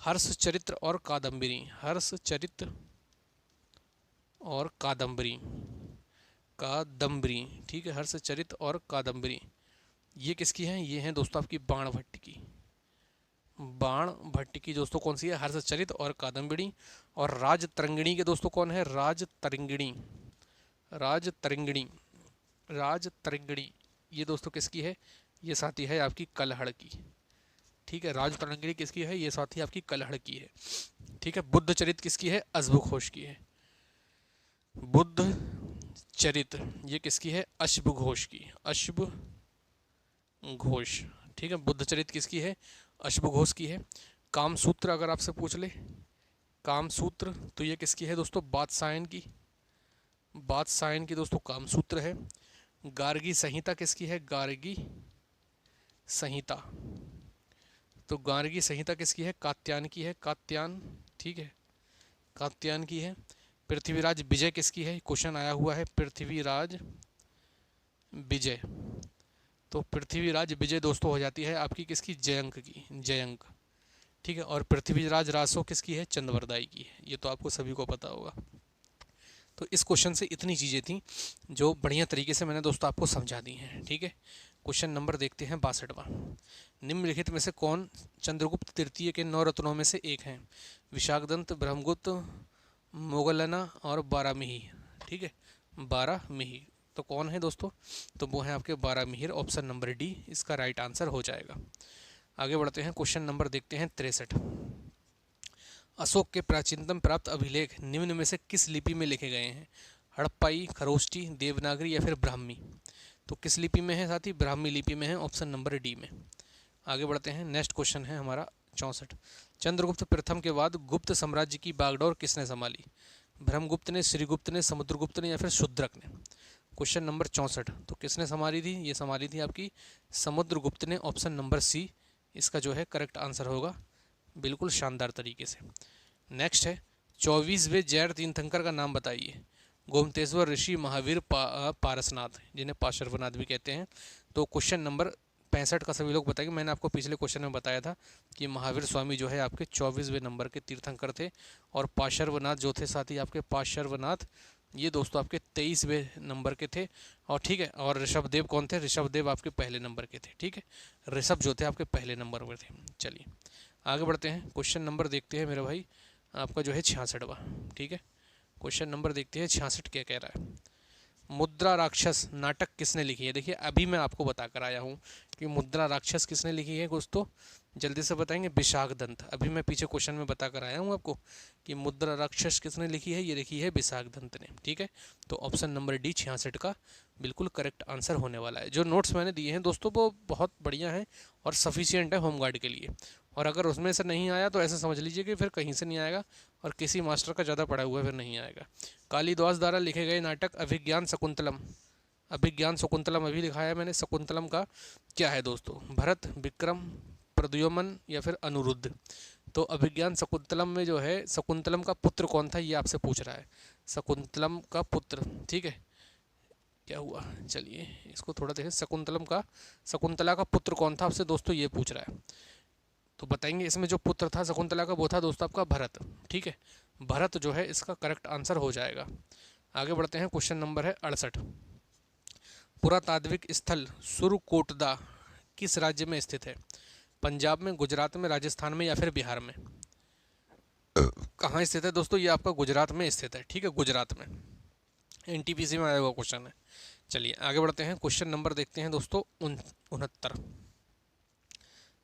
हर्ष चरित्र और कादम्बरी, हर्ष चरित्र और कादम्बरी, कादम्बरी, ठीक है, हर्ष चरित्र और कादम्बरी ये किसकी हैं, ये हैं दोस्तों आपकी बाण भट्ट की। बाण भट्ट की दोस्तों कौन सी है, हर्ष चरित्र और कादम्बरी। और राज तरंगिणी के दोस्तों कौन है, राज तरंगिणी, राज तरंगिणी, राज तरंगिणी ये दोस्तों किसकी है, ये साथी है आपकी कलहड़ की, ठीक है। राज तरंगिणी किसकी है, ये साथी आपकी कलहड़ की है, ठीक है। बुद्ध चरित्र किसकी है, अश्वघोष की है। बुद्ध चरित्र ये किसकी है, अश्वघोष की, अश्वघोष, ठीक है। बुद्ध चरित्र किसकी है, अश्वघोष की है। कामसूत्र अगर आपसे पूछ ले, कामसूत्र तो ये किसकी है दोस्तों, वात्सायन की, वात्सायन की दोस्तों कामसूत्र है। गार्गी संहिता किसकी है, गार्गी संहिता, तो गार्गी संहिता किसकी है, कात्यायन की है, कात्यायन, ठीक है, कात्यायन की है। पृथ्वीराज विजय किसकी है, क्वेश्चन आया हुआ है, पृथ्वीराज विजय, तो पृथ्वीराज विजय दोस्तों हो जाती है आपकी किसकी, जयंक की, जयंक, ठीक है। और पृथ्वीराज रासो किसकी है, चंद्रवरदाई की है। ये तो आपको सभी को पता होगा। तो इस क्वेश्चन से इतनी चीज़ें थी जो बढ़िया तरीके से मैंने दोस्तों आपको समझा दी हैं, ठीक है। क्वेश्चन नंबर देखते हैं 62वां। निम्नलिखित में से कौन चंद्रगुप्त तृतीय के 9 रत्नों में से एक हैं, विशाखदंत, ब्रह्मगुप्त, मोगलना और बारामिही, ठीक है, बारामिही। तो कौन है दोस्तों, तो वो है आपके बारामिहिर। ऑप्शन नंबर डी इसका राइट आंसर हो जाएगा। आगे बढ़ते हैं, क्वेश्चन नंबर देखते हैं 63। अशोक के प्राचीनतम प्राप्त अभिलेख निम्न में से किस लिपि में लिखे गए हैं, हड़प्पाई, खरोष्टी, देवनागरी या फिर ब्राह्मी। तो किस लिपि में है साथी, ब्राह्मी लिपि में है, ऑप्शन नंबर डी में। आगे बढ़ते हैं, नेक्स्ट क्वेश्चन है हमारा 64। चंद्रगुप्त प्रथम के बाद गुप्त साम्राज्य की बागडोर किसने संभाली, ब्रह्मगुप्त ने, श्रीगुप्त ने, समुद्रगुप्त ने या फिर शूद्रक ने। क्वेश्चन नंबर 64 तो किसने संभाली थी, ये संभाली थी आपकी समुद्रगुप्त ने। ऑप्शन नंबर सी इसका जो है करेक्ट आंसर होगा, बिल्कुल शानदार तरीके से। नेक्स्ट है 24वें जैन तीर्थंकर का नाम बताइए। गोमतेश्वर ऋषि, महावीर, पारसनाथ, जिन्हें पार्श्वनाथ भी कहते हैं। तो क्वेश्चन नंबर 65 का सभी लोग बताएंगे। मैंने आपको पिछले क्वेश्चन में बताया था कि महावीर स्वामी जो है आपके 24वें नंबर के तीर्थंकर थे, और पार्श्वनाथ जो थे साथी आपके पार्श्वनाथ ये दोस्तों आपके 23वें नंबर के थे। और ठीक है, और ऋषभदेव कौन थे, ऋषभदेव आपके पहले नंबर के थे, ठीक है, ऋषभ जो थे आपके पहले नंबर पर थे। चलिए आगे बढ़ते हैं, क्वेश्चन नंबर देखते हैं मेरे भाई आपका जो है 66वां, ठीक है। क्वेश्चन नंबर देखते हैं 66 क्या कह रहा है। मुद्रा राक्षस नाटक किसने लिखी है। देखिए अभी मैं आपको बता कर आया हूँ कि मुद्रा राक्षस किसने लिखी है दोस्तों, जल्दी से बताएंगे, विशाखदंत। अभी मैं पीछे क्वेश्चन में बता कर आया हूँ आपको कि मुद्रा राक्षस किसने लिखी है, ये लिखी है विशाखदंत ने, ठीक है। तो ऑप्शन नंबर डी 66 का बिल्कुल करेक्ट आंसर होने वाला है। जो नोट्स मैंने दिए हैं दोस्तों वो बहुत बढ़िया हैं और सफिशियंट है होमगार्ड के लिए, और अगर उसमें से नहीं आया तो ऐसे समझ लीजिए कि फिर कहीं से नहीं आएगा और किसी मास्टर का ज़्यादा पढ़ा हुआ फिर नहीं आएगा। कालिदास द्वारा लिखे गए नाटक अभिज्ञान शकुंतलम, अभिज्ञान शकुंतलम अभी लिखा है मैंने, शकुंतलम का क्या है दोस्तों, भरत, विक्रम, प्रद्युम्न या फिर अनिरुद्ध। तो अभिज्ञान शकुंतलम में जो है शकुंतलम का पुत्र कौन था ये आपसे पूछ रहा है, शकुंतलम का पुत्र, ठीक है, क्या हुआ, चलिए इसको थोड़ा देखें। शकुंतला का पुत्र कौन था, आपसे दोस्तों ये पूछ रहा है। तो बताएंगे इसमें जो पुत्र था शकुंतला का वो था दोस्तों आपका भरत। ठीक है, भरत जो है इसका करेक्ट आंसर हो जाएगा। आगे बढ़ते हैं, क्वेश्चन नंबर है 68। पुरातात्विक स्थल सुरकोटदा किस राज्य में स्थित है? पंजाब में, गुजरात में, राजस्थान में या फिर बिहार में? कहाँ स्थित है दोस्तों? ये आपका गुजरात में स्थित है। ठीक है, गुजरात में, एनटीपीसी में आया हुआ क्वेश्चन है। चलिए आगे बढ़ते हैं, क्वेश्चन नंबर देखते हैं दोस्तों 69।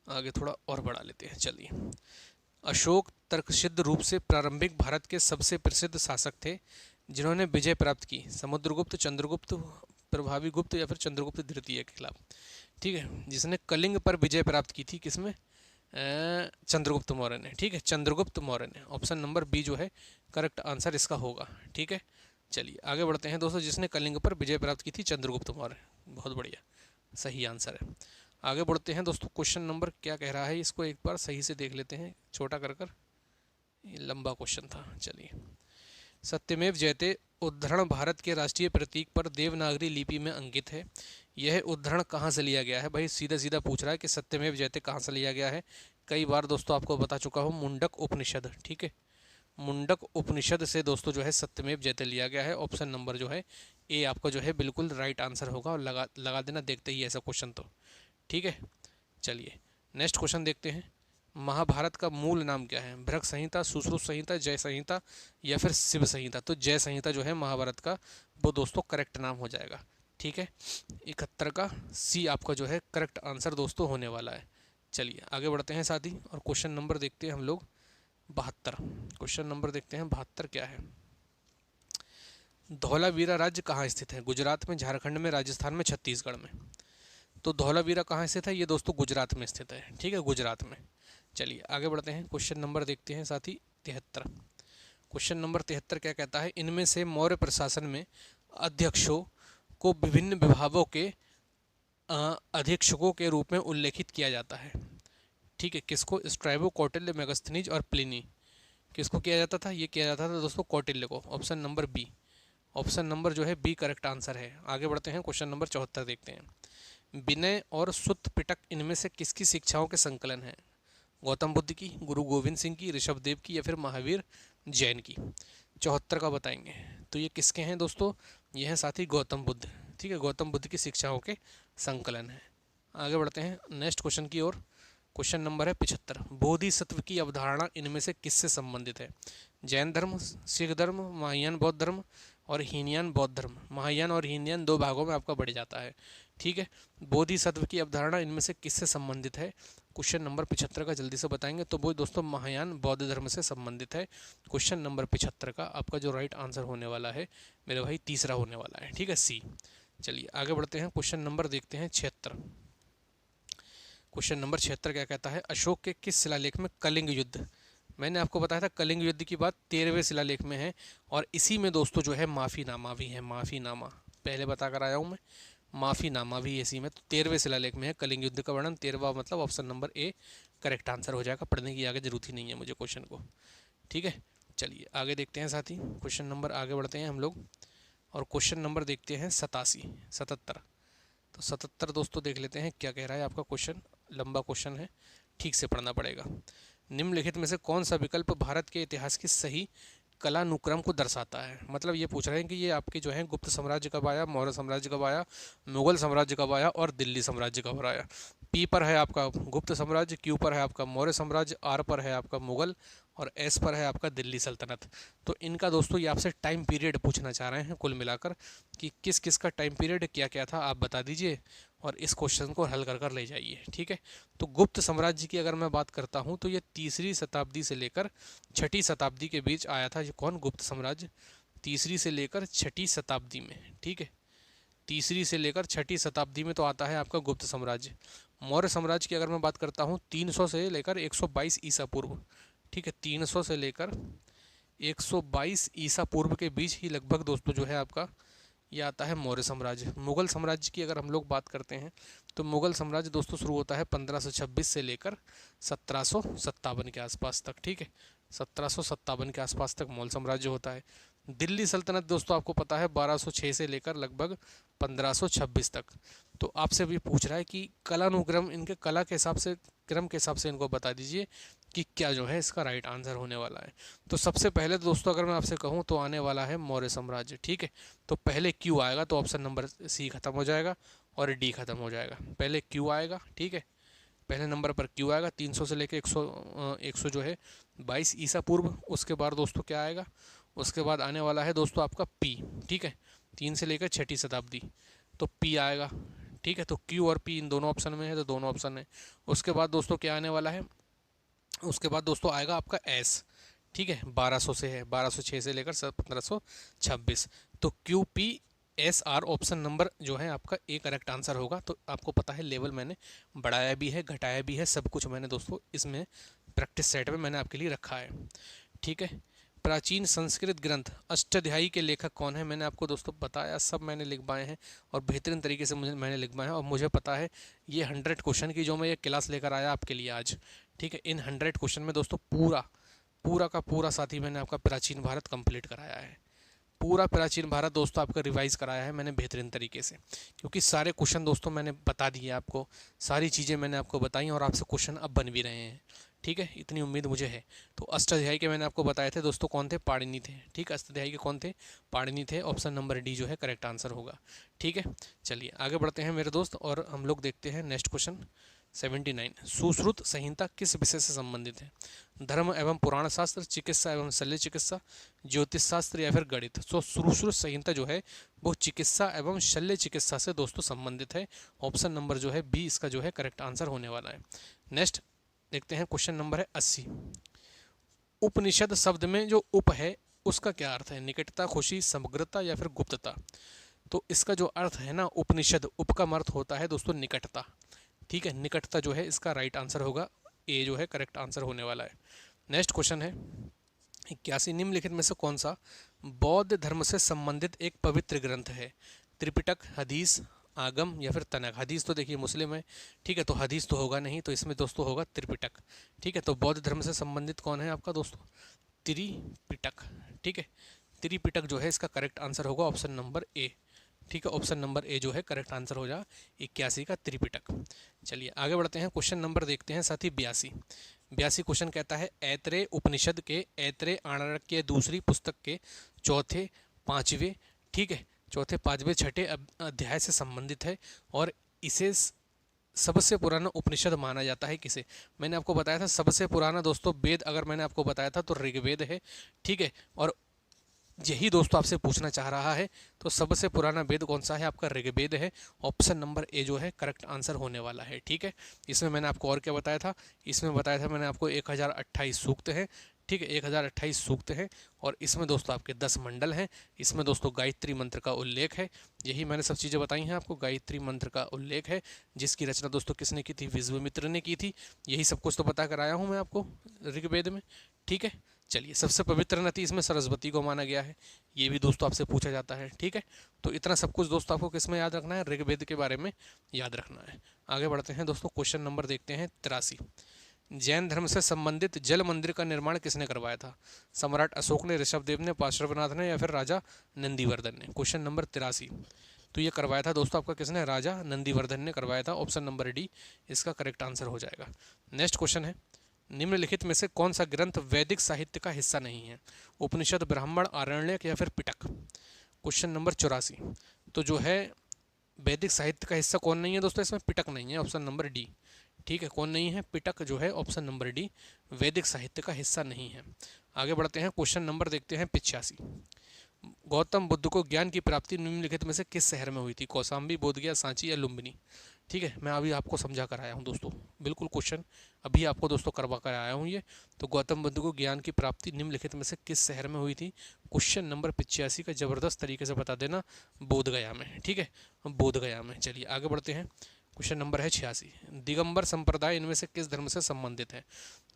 आगे थोड़ा और बढ़ा लेते हैं। चलिए, अशोक तर्कसिद्ध रूप से प्रारंभिक भारत के सबसे प्रसिद्ध शासक थे जिन्होंने विजय प्राप्त की। समुद्रगुप्त, चंद्रगुप्त, प्रभावी गुप्त या फिर चंद्रगुप्त द्वितीय के खिलाफ। ठीक है, जिसने कलिंग पर विजय प्राप्त की थी, किसमें? चंद्रगुप्त मौर्य ने। ठीक है, चंद्रगुप्त मौर्य ने। ऑप्शन नंबर बी जो है करेक्ट आंसर इसका होगा। ठीक है, चलिए आगे बढ़ते हैं दोस्तों। जिसने कलिंग पर विजय प्राप्त की थी, चंद्रगुप्त मौर्य। बहुत बढ़िया, सही आंसर है। आगे बढ़ते हैं दोस्तों, क्वेश्चन नंबर क्या कह रहा है इसको एक बार सही से देख लेते हैं, छोटा कर ये लंबा क्वेश्चन था। चलिए, सत्यमेव जयते उद्धरण भारत के राष्ट्रीय प्रतीक पर देवनागरी लिपि में अंकित है। यह उद्धरण कहाँ से लिया गया है? भाई सीधा सीधा पूछ रहा है कि सत्यमेव जयते कहाँ से लिया गया है। कई बार दोस्तों आपको बता चुका हूँ, मुंडक उपनिषद। ठीक है, मुंडक उपनिषद से दोस्तों जो है सत्यमेव जयते लिया गया है। ऑप्शन नंबर जो है ए आपका जो है बिल्कुल राइट आंसर होगा। और लगा देना देखते ही ऐसा क्वेश्चन तो। ठीक है, चलिए नेक्स्ट क्वेश्चन देखते हैं। महाभारत का मूल नाम क्या है? भृग संहिता, सुश्रुत संहिता, जय संहिता या फिर शिव संहिता? तो जय संहिता जो है महाभारत का वो दोस्तों करेक्ट नाम हो जाएगा। ठीक है, 71 का सी आपका जो है करेक्ट आंसर दोस्तों होने वाला है। चलिए आगे बढ़ते हैं साथी, और क्वेश्चन नंबर देखते हैं हम लोग 72। क्वेश्चन नंबर देखते हैं 72 क्या है। धौलावीरा राज्य कहाँ स्थित है? गुजरात में, झारखंड में, राजस्थान में, छत्तीसगढ़ में? तो धौलावीरा कहाँ स्थित है? ये दोस्तों गुजरात में स्थित है। ठीक है, गुजरात में। चलिए आगे बढ़ते हैं, क्वेश्चन नंबर देखते हैं साथी 73। क्वेश्चन नंबर 73 क्या कहता है? इनमें से मौर्य प्रशासन में अध्यक्षों को विभिन्न विभागों के अधीक्षकों के रूप में उल्लेखित किया जाता है। ठीक है, किसको? स्ट्रैबो, कौटिल्य, मेगास्थनीज और प्लिनी। किसको किया जाता था? ये किया जाता था दोस्तों कौटिल्य को। Option number B, option number जो है बी करेक्ट आंसर है। आगे बढ़ते हैं, क्वेश्चन नंबर 74 देखते हैं। विनय और सुत्त पिटक इनमें से किसकी शिक्षाओं के संकलन है? गौतम बुद्ध की, गुरु गोविंद सिंह की, ऋषभदेव की या फिर महावीर जैन की? 74 का बताएंगे। तो ये किसके हैं दोस्तों? ये हैं साथी गौतम बुद्ध। ठीक है, गौतम बुद्ध की शिक्षाओं के संकलन है। आगे बढ़ते हैं नेक्स्ट क्वेश्चन की ओर। क्वेश्चन नंबर है 75। बोधिसत्व की अवधारणा इनमें से किससे संबंधित है? जैन धर्म, सिख धर्म, महायान बौद्ध धर्म और हीनयान बौद्ध धर्म। महायान और हीनयान दो भागों में आपका बढ़ जाता है। ठीक है, बोधिसत्व की अवधारणा इनमें से किससे संबंधित है? क्वेश्चन नंबर 75 का जल्दी से बताएंगे। तो वो दोस्तों महायान बौद्ध धर्म से संबंधित है। क्वेश्चन नंबर 75 का आपका जो राइट आंसर होने वाला है मेरे भाई तीसरा होने वाला है। ठीक है, सी। चलिए आगे बढ़ते हैं, क्वेश्चन नंबर देखते हैं 76। क्वेश्चन नंबर 76 क्या कहता है? अशोक के किस शिलालेख में कलिंग युद्ध, मैंने आपको बताया था कलिंग युद्ध की बात 13वें शिलालेख में है, और इसी में दोस्तों जो है माफ़ीनामा भी है। माफ़ीनामा पहले बता कर आया हूँ मैं, माफ़ीनामा भी इसी में। तो 13वें शिलालेख में है कलिंग युद्ध का वर्णन। 13वां मतलब option number A correct answer हो जाएगा। पढ़ने की आगे जरूरत ही नहीं है मुझे क्वेश्चन को। ठीक है, चलिए आगे देखते हैं साथी, क्वेश्चन नंबर आगे बढ़ते हैं हम लोग, और क्वेश्चन नंबर देखते हैं 77। तो 77 दोस्तों देख लेते हैं क्या कह रहा है आपका क्वेश्चन। लंबा क्वेश्चन है, ठीक से पढ़ना पड़ेगा। निम्नलिखित में से कौन सा विकल्प भारत के इतिहास की सही कलानुक्रम को दर्शाता है? मतलब ये पूछ रहे हैं कि ये आपके जो है गुप्त साम्राज्य कब आया, मौर्य साम्राज्य कब आया, मुगल साम्राज्य कब आया और दिल्ली साम्राज्य कब आया। पी पर है आपका गुप्त साम्राज्य, क्यू पर है आपका मौर्य साम्राज्य, आर पर है आपका मुगल और एस पर है आपका दिल्ली सल्तनत। तो इनका दोस्तों ये आपसे टाइम पीरियड पूछना चाह रहे हैं कुल मिलाकर कि किस किस का टाइम पीरियड क्या क्या था, आप बता दीजिए और इस क्वेश्चन को हल कर कर ले जाइए। ठीक है, तो गुप्त साम्राज्य की अगर मैं बात करता हूँ तो ये 3री शताब्दी से लेकर 6ठी शताब्दी के बीच आया था। ये कौन? गुप्त साम्राज्य 3री से लेकर 6ठी शताब्दी में। ठीक है, 3री से लेकर 6ठी शताब्दी में तो आता है आपका गुप्त साम्राज्य। मौर्य साम्राज्य की अगर मैं बात करता हूँ 300 से लेकर 122 ईसा पूर्व। ठीक है, 300 से लेकर 122 ईसा पूर्व के बीच ही लगभग दोस्तों जो है आपका ये आता है मौर्य साम्राज्य। मुगल साम्राज्य की अगर हम लोग बात करते हैं तो मुगल साम्राज्य दोस्तों शुरू होता है 1526 से लेकर 1757 के आसपास तक। ठीक है, 1757 के आसपास तक मुगल साम्राज्य होता है। दिल्ली सल्तनत दोस्तों आपको पता है 1206 से लेकर लगभग 1526 तक। तो आपसे भी पूछ रहा है कि कलानुक्रम, इनके कला के हिसाब से, क्रम के हिसाब से इनको बता दीजिए कि क्या जो है इसका राइट आंसर होने वाला है। तो सबसे पहले तो दोस्तों अगर मैं आपसे कहूँ तो आने वाला है मौर्य साम्राज्य। ठीक है, तो पहले क्यू आएगा, तो ऑप्शन नंबर सी खत्म हो जाएगा और डी खत्म हो जाएगा। पहले क्यू आएगा, ठीक है, पहले नंबर पर क्यू आएगा 300 से लेकर 100 जो है 22 ईसा पूर्व। उसके बाद दोस्तों क्या आएगा, उसके बाद आने वाला है दोस्तों आपका पी। ठीक है, 3 से लेकर 6ठी शताब्दी, तो पी आएगा। ठीक है, तो क्यू और पी इन दोनों ऑप्शन में है, तो दोनों ऑप्शन है। उसके बाद दोस्तों क्या आने वाला है, उसके बाद दोस्तों आएगा आपका एस। ठीक है, 1200 से है, 1206 से लेकर 1526, तो Q P S R option number जो है आपका ए करेक्ट आंसर होगा। तो आपको पता है लेवल मैंने बढ़ाया भी है, घटाया भी है, सब कुछ मैंने दोस्तों इसमें प्रैक्टिस सेट में मैंने आपके लिए रखा है। ठीक है, प्राचीन संस्कृत ग्रंथ अष्टाध्यायी के लेखक कौन है, मैंने आपको दोस्तों बताया, सब मैंने लिखवाए हैं और बेहतरीन तरीके से मैंने लिखवाए हैं। और मुझे पता है ये 100 क्वेश्चन की जो मैं ये क्लास लेकर आया आपके लिए आज, ठीक है, इन 100 क्वेश्चन में दोस्तों पूरा पूरा का पूरा साथी मैंने आपका प्राचीन भारत कंप्लीट कराया है। पूरा प्राचीन भारत दोस्तों आपका रिवाइज कराया है मैंने बेहतरीन तरीके से, क्योंकि सारे क्वेश्चन दोस्तों मैंने बता दिए आपको, सारी चीज़ें मैंने आपको बताई और आपसे क्वेश्चन अब बन भी रहे हैं। ठीक है, इतनी उम्मीद मुझे है। तो अष्टाध्यायी के मैंने आपको बताए थे दोस्तों कौन थे, पाणिनि थे। ठीक, अष्टाध्यायी के कौन थे, पाणिनि थे। ऑप्शन नंबर डी जो है करेक्ट आंसर होगा। ठीक है, चलिए आगे बढ़ते हैं मेरे दोस्त और हम लोग देखते हैं नेक्स्ट क्वेश्चन 79। सुश्रुत संहिता किस विषय से संबंधित है, धर्म एवं पुराण शास्त्र, चिकित्सा एवं शल्य चिकित्सा, ज्योतिष शास्त्र या फिर गणित। सो सुश्रुत संहिता जो है वो चिकित्सा एवं शल्य चिकित्सा से दोस्तों संबंधित है। ऑप्शन नंबर जो है बी इसका जो है करेक्ट आंसर होने वाला है। नेक्स्ट देखते हैं, क्वेश्चन नंबर है 80। उपनिषद शब्द में जो उप है उसका क्या अर्थ है, निकटता, खुशी, समग्रता या फिर गुप्तता। तो इसका जो अर्थ है ना उपनिषद, उप का अर्थ होता है दोस्तों निकटता। ठीक है, निकटता जो है इसका राइट आंसर होगा, ए जो है करेक्ट आंसर होने वाला है। नेक्स्ट क्वेश्चन है 81। निम्नलिखित में से कौन सा बौद्ध धर्म से संबंधित एक पवित्र ग्रंथ है, त्रिपिटक, हदीस, आगम या फिर तनक। हदीस तो देखिए मुस्लिम है, ठीक है, तो हदीस तो होगा नहीं, तो इसमें दोस्तों होगा त्रिपिटक। ठीक है, तो बौद्ध धर्म से संबंधित कौन है आपका दोस्तों, त्रिपिटक। ठीक है, त्रिपिटक जो है इसका करेक्ट आंसर होगा ऑप्शन नंबर ए। ठीक है, ऑप्शन नंबर ए जो है करेक्ट आंसर हो जाए 81 का त्रिपिटक। चलिए आगे बढ़ते हैं, क्वेश्चन नंबर देखते हैं साथी 82। 82 क्वेश्चन कहता है ऐत्रेय उपनिषद के ऐत्रेय आरण्यक दूसरी पुस्तक के चौथे, पांचवें, ठीक है, चौथे, पांचवें, छठे अध्याय से संबंधित है और इसे सबसे पुराना उपनिषद माना जाता है किसे। मैंने आपको बताया था सबसे पुराना दोस्तों वेद, अगर मैंने आपको बताया था तो ऋग्वेद है। ठीक है, और यही दोस्तों आपसे पूछना चाह रहा है, तो सबसे पुराना वेद कौन सा है आपका, ऋग्वेद है। ऑप्शन नंबर ए जो है करेक्ट आंसर होने वाला है। ठीक है, इसमें मैंने आपको और क्या बताया था, इसमें बताया था मैंने आपको 1028 सूक्त हैं। ठीक है, 1028 सूक्त हैं और इसमें दोस्तों आपके 10 मंडल हैं। इसमें दोस्तों गायत्री मंत्र का उल्लेख है, यही मैंने सब चीज़ें बताई हैं आपको, गायत्री मंत्र का उल्लेख है, जिसकी रचना दोस्तों किसने की थी, विश्वामित्र ने की थी। यही सब कुछ तो बता कर आया हूँ मैं आपको ऋग्वेद में। ठीक है, चलिए सबसे पवित्र नदी इसमें सरस्वती को माना गया है, ये भी दोस्तों आपसे पूछा जाता है। ठीक है, तो इतना सब कुछ दोस्तों आपको किस में याद रखना है, ऋग्वेद के बारे में याद रखना है। आगे बढ़ते हैं दोस्तों, क्वेश्चन नंबर देखते हैं 83। जैन धर्म से संबंधित जल मंदिर का निर्माण किसने करवाया था, सम्राट अशोक ने, ऋषभदेव ने, पार्श्वनाथ ने या फिर राजा नंदीवर्धन ने। क्वेश्चन नंबर 83, तो ये करवाया था दोस्तों आपका किसने, राजा नंदीवर्धन ने करवाया था। ऑप्शन नंबर डी इसका करेक्ट आंसर हो जाएगा। नेक्स्ट क्वेश्चन है निम्नलिखित में से कौन सा ग्रंथ वैदिक साहित्य का हिस्सा नहीं है, उपनिषद, ब्राह्मण, आरण्यक या फिर पिटक। क्वेश्चन नंबर 84, तो जो है वैदिक साहित्य का हिस्सा कौन नहीं है दोस्तों, इसमें पिटक नहीं है, ऑप्शन नंबर डी। ठीक है, कौन नहीं है, पिटक जो है ऑप्शन नंबर डी वैदिक साहित्य का हिस्सा नहीं है। आगे बढ़ते हैं, क्वेश्चन नंबर देखते हैं 85। गौतम बुद्ध को ज्ञान की प्राप्ति निम्नलिखित में से किस शहर में हुई थी, कौशाम्बी, बोधगया, सांची या लुम्बिनी। ठीक है, मैं अभी आपको समझा कर आया हूँ दोस्तों, बिल्कुल क्वेश्चन अभी आपको दोस्तों करवा कर आया हूँ ये। तो गौतम बुद्ध को ज्ञान की प्राप्ति निम्नलिखित में से किस शहर में हुई थी, क्वेश्चन नंबर 85 का ज़बरदस्त तरीके से बता देना, बोधगया में। ठीक है, बोधगया में। चलिए आगे बढ़ते हैं, क्वेश्चन नंबर है 86। दिगंबर संप्रदाय इनमें से किस धर्म से संबंधित है,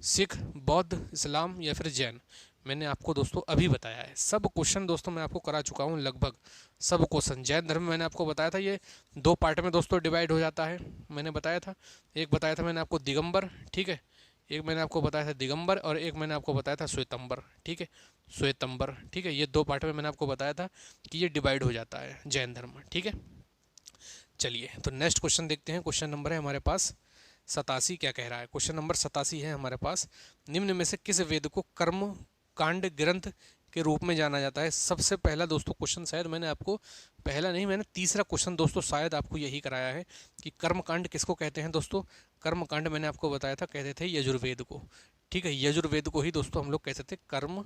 सिख, बौद्ध, इस्लाम या फिर जैन। मैंने आपको दोस्तों अभी बताया है, सब क्वेश्चन दोस्तों मैं आपको करा चुका हूँ लगभग सब क्वेश्चन। जैन धर्म मैंने आपको बताया था ये 2 पार्ट में दोस्तों डिवाइड हो जाता है, मैंने बताया था। एक बताया था मैंने आपको दिगंबर, ठीक है, एक मैंने आपको बताया था दिगंबर और एक मैंने आपको बताया था श्वेतंबर, ठीक है, श्वेतंबर, ठीक है। ये 2 पार्ट में मैंने आपको बताया था कि ये डिवाइड हो जाता है जैन धर्म, ठीक है। चलिए तो नेक्स्ट क्वेश्चन देखते हैं। क्वेश्चन नंबर है हमारे पास 87। क्या कह रहा है? क्वेश्चन नंबर 87 है हमारे पास, निम्न में से किस वेद को कर्म कांड ग्रंथ के रूप में जाना जाता है? सबसे पहला दोस्तों क्वेश्चन, शायद मैंने आपको पहला नहीं, मैंने तीसरा क्वेश्चन दोस्तों शायद आपको यही कराया है कि कर्मकांड किसको कहते हैं दोस्तों। कर्मकांड मैंने आपको बताया था, कहते थे यजुर्वेद को, ठीक है, यजुर्वेद को ही दोस्तों हम लोग कहते थे कर्म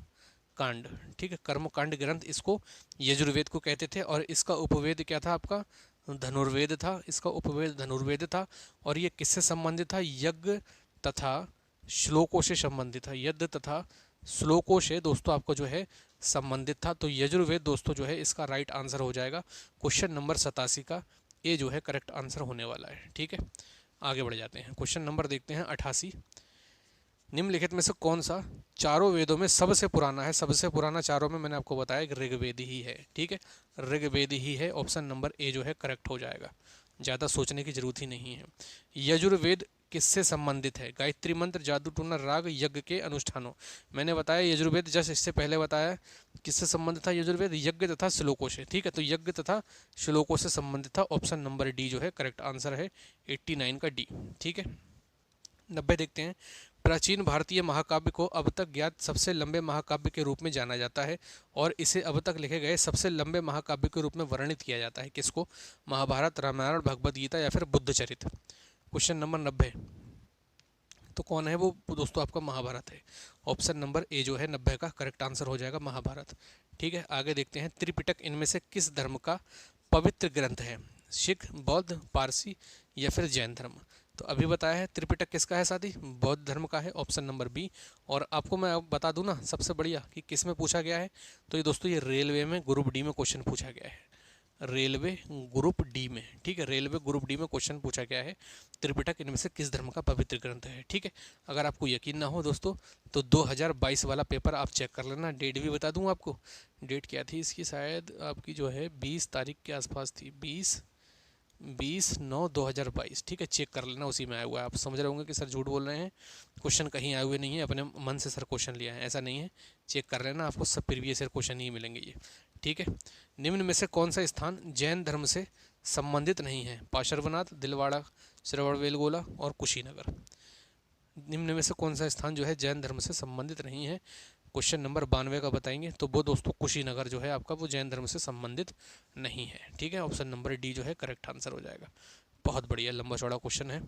कांड, ठीक है। कर्मकांड ग्रंथ इसको यजुर्वेद को कहते थे और इसका उपवेद क्या था आपका? धनुर्वेद था। इसका उपवेद धनुर्वेद था और ये किससे संबंधित था? यज्ञ तथा श्लोकों से संबंधित था। यज्ञ तथा श्लोकों से दोस्तों आपको जो है संबंधित था। तो यजुर्वेद दोस्तों जो है इसका राइट आंसर हो जाएगा क्वेश्चन नंबर 87 का, ये जो है करेक्ट आंसर होने वाला है, ठीक है। आगे बढ़ जाते हैं, क्वेश्चन नंबर देखते हैं 88। निम्नलिखित में से कौन सा चारों वेदों में सबसे पुराना है? सबसे पुराना चारों में मैंने आपको बताया कि ऋग्वेद ही है, ठीक है, ऋग्वेद ही है। ऑप्शन नंबर ए जो है करेक्ट हो जाएगा, ज़्यादा सोचने की जरूरत ही नहीं है। यजुर्वेद किससे संबंधित है? गायत्री मंत्र, जादू टूना, राग, यज्ञ के अनुष्ठानों। मैंने बताया यजुर्वेद जस्ट इससे पहले बताया किससे संबंधित था यजुर्वेद? यज्ञ तथा श्लोकों से, ठीक है। तो यज्ञ तथा श्लोकों से संबंधित था। ऑप्शन नंबर डी जो है करेक्ट आंसर है, 89 का डी, ठीक है। 90 देखते हैं। प्राचीन भारतीय महाकाव्य को अब तक ज्ञात सबसे लंबे महाकाव्य के रूप में जाना जाता है और इसे अब तक लिखे गए सबसे लंबे महाकाव्य के रूप में वर्णित किया जाता है। किसको? महाभारत, रामायण, भगवद गीता या फिर बुद्ध चरित्र। क्वेश्चन नंबर 90, तो कौन है वो दोस्तों? आपका महाभारत है। ऑप्शन नंबर ए जो है 90 का करेक्ट आंसर हो जाएगा, महाभारत, ठीक है। आगे देखते हैं, त्रिपिटक इनमें से किस धर्म का पवित्र ग्रंथ है? सिख, बौद्ध, पारसी या फिर जैन धर्म। तो अभी बताया है त्रिपिटक किसका है साथी? बौद्ध धर्म का है, ऑप्शन नंबर बी। और आपको मैं अब बता दूं ना सबसे बढ़िया कि किस में पूछा गया है, तो ये दोस्तों ये रेलवे में ग्रुप डी में क्वेश्चन पूछा गया है, रेलवे ग्रुप डी में, ठीक है, रेलवे ग्रुप डी में क्वेश्चन पूछा गया है, त्रिपिटक इनमें से किस धर्म का पवित्र ग्रंथ है, ठीक है। अगर आपको यकीन ना हो दोस्तों तो 2022 वाला पेपर आप चेक कर लेना, डेट भी बता दूं आपको। डेट क्या थी इसकी? शायद आपकी जो है 20 तारीख के आसपास थी, 20/9/2022, ठीक है, चेक कर लेना, उसी में आया हुआ है। आप समझ रहे होंगे कि सर झूठ बोल रहे हैं, क्वेश्चन कहीं आए हुए नहीं है, अपने मन से सर क्वेश्चन लिया है, ऐसा नहीं है, चेक कर लेना, आपको सब प्रीवियस ईयर क्वेश्चन ही मिलेंगे ये, ठीक है। निम्न में से कौन सा स्थान जैन धर्म से संबंधित नहीं है? पार्श्वनाथ, दिलवाड़ा, श्रवणबेलगोला और कुशीनगर। निम्न में से कौन सा स्थान जो है जैन धर्म से संबंधित नहीं है? क्वेश्चन नंबर 92 का बताएंगे, तो वो दोस्तों कुशीनगर जो है आपका वो जैन धर्म से संबंधित नहीं है, ठीक है। ऑप्शन नंबर डी जो है करेक्ट आंसर हो जाएगा। बहुत बढ़िया, लंबा चौड़ा क्वेश्चन है।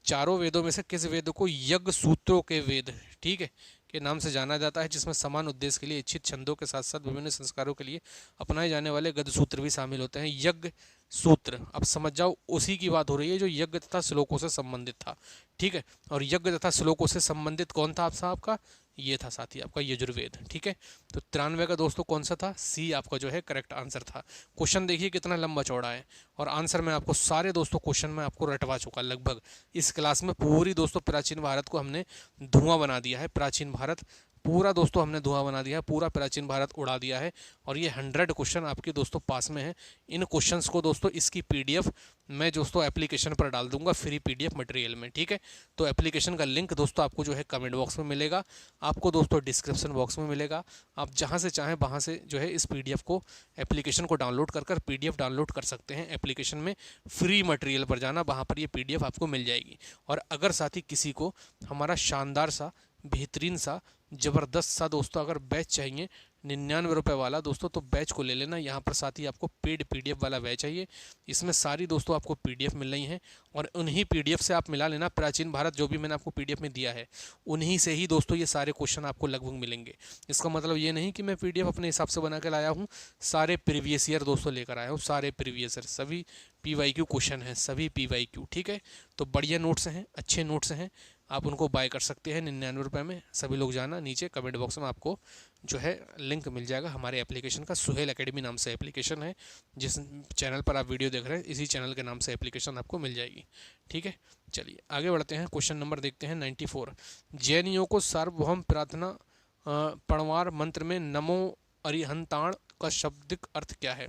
चारों वेदों में से किस वेद को यज्ञ सूत्रों के वेद, ठीक है, के नाम से जाना जाता है, जिसमें समान उद्देश्य के लिए इच्छित छंदों के साथ साथ विभिन्न संस्कारों के लिए अपनाए जाने वाले गद सूत्र भी शामिल होते हैं? यज्ञ सूत्र, अब समझ जाओ उसी की बात हो रही है जो यज्ञ तथा श्लोकों से संबंधित था, ठीक है। और यज्ञ तथा श्लोकों से संबंधित कौन था आपका? ये था साथी आपका यजुर्वेद, ठीक है। तो 93 का दोस्तों कौन सा था? सी आपका जो है करेक्ट आंसर था। क्वेश्चन देखिए कितना लंबा चौड़ा है और आंसर में आपको सारे दोस्तों क्वेश्चन में आपको रटवा चुका लगभग। इस क्लास में पूरी दोस्तों प्राचीन भारत को हमने धुआं बना दिया है, प्राचीन भारत पूरा दोस्तों हमने धुआं बना दिया है, पूरा प्राचीन भारत उड़ा दिया है। और ये 100 क्वेश्चन आपके दोस्तों पास में है। इन क्वेश्चंस को दोस्तों इसकी पीडीएफ मैं दोस्तों एप्लीकेशन पर डाल दूंगा फ्री पीडीएफ मटेरियल में, ठीक है। तो एप्लीकेशन का लिंक दोस्तों आपको जो है कमेंट बॉक्स में मिलेगा, आपको दोस्तों डिस्क्रिप्शन बॉक्स में मिलेगा। आप जहाँ से चाहें वहाँ से जो है इस पीडीएफ को एप्लीकेशन को डाउनलोड कर पीडीएफ डाउनलोड कर सकते हैं। एप्लीकेशन में फ्री मटेरियल पर जाना, वहाँ पर ये पीडीएफ आपको मिल जाएगी। और अगर साथ ही किसी को हमारा शानदार सा बेहतरीन सा ज़बरदस्त सा दोस्तों अगर बैच चाहिए 99 रुपये वाला दोस्तों, तो बैच को ले लेना। यहाँ पर साथ ही आपको पेड पीडीएफ वाला बैच चाहिए, इसमें सारी दोस्तों आपको पीडीएफ मिल रही हैं और उन्हीं पीडीएफ से आप मिला लेना प्राचीन भारत जो भी मैंने आपको पीडीएफ में दिया है, उन्हीं से ही दोस्तों ये सारे क्वेश्चन आपको लगभग मिलेंगे। इसका मतलब ये नहीं कि मैं पीडीएफ अपने हिसाब से बना के लाया हूँ, सारे प्रीवियस ईयर दोस्तों लेकर आया हूँ, सारे प्रीवियस ईयर सभी PYQ क्वेश्चन हैं, सभी PYQ, ठीक है। तो बढ़िया नोट्स हैं, अच्छे नोट्स हैं, आप उनको बाय कर सकते हैं 99 रुपये में। सभी लोग जाना, नीचे कमेंट बॉक्स में आपको जो है लिंक मिल जाएगा हमारे एप्लीकेशन का। सुहेल एकेडमी नाम से एप्लीकेशन है, जिस चैनल पर आप वीडियो देख रहे हैं इसी चैनल के नाम से एप्लीकेशन आपको मिल जाएगी, ठीक है। चलिए आगे बढ़ते हैं, क्वेश्चन नंबर देखते हैं 94। जैनियों को सार्वभौम प्रार्थना पणवार मंत्र में नमो अरिहंताण का शाब्दिक अर्थ क्या है?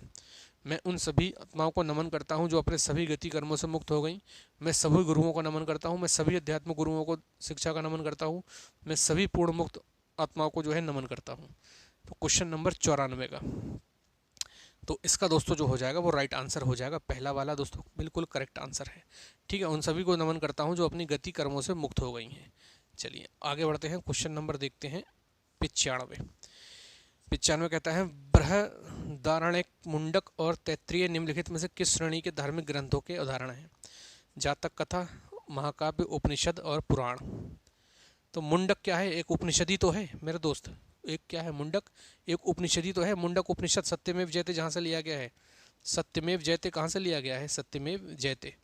मैं उन सभी आत्माओं को नमन करता हूँ जो अपने सभी गति कर्मों से मुक्त हो गई। मैं सभी गुरुओं को नमन करता हूँ, मैं सभी अध्यात्म गुरुओं को शिक्षा का नमन करता हूँ, मैं सभी पूर्ण मुक्त आत्माओं को जो है नमन करता हूँ। तो क्वेश्चन नंबर 94 का, तो इसका दोस्तों जो हो जाएगा वो राइट आंसर हो जाएगा। पहला वाला दोस्तों बिल्कुल करेक्ट आंसर है। ठीक है, उन सभी को नमन करता हूँ जो अपनी गति कर्मों से मुक्त हो गई हैं। चलिए आगे बढ़ते हैं, क्वेश्चन नंबर देखते हैं 95। 95 कहता है बृहदारण्यक, मुंडक और तैत्तिरीय निम्नलिखित में से किस श्रेणी के धार्मिक ग्रंथों के उदाहरण हैं? जातक कथा, महाकाव्य, उपनिषद और पुराण। तो मुंडक क्या है? एक उपनिषद ही तो है मेरे दोस्त। एक क्या है? मुंडक एक उपनिषद ही तो है। मुंडक उपनिषद सत्यमेव जयते जहाँ से लिया गया है। सत्यमेव जयते कहाँ से लिया गया है? सत्यमेव जयते,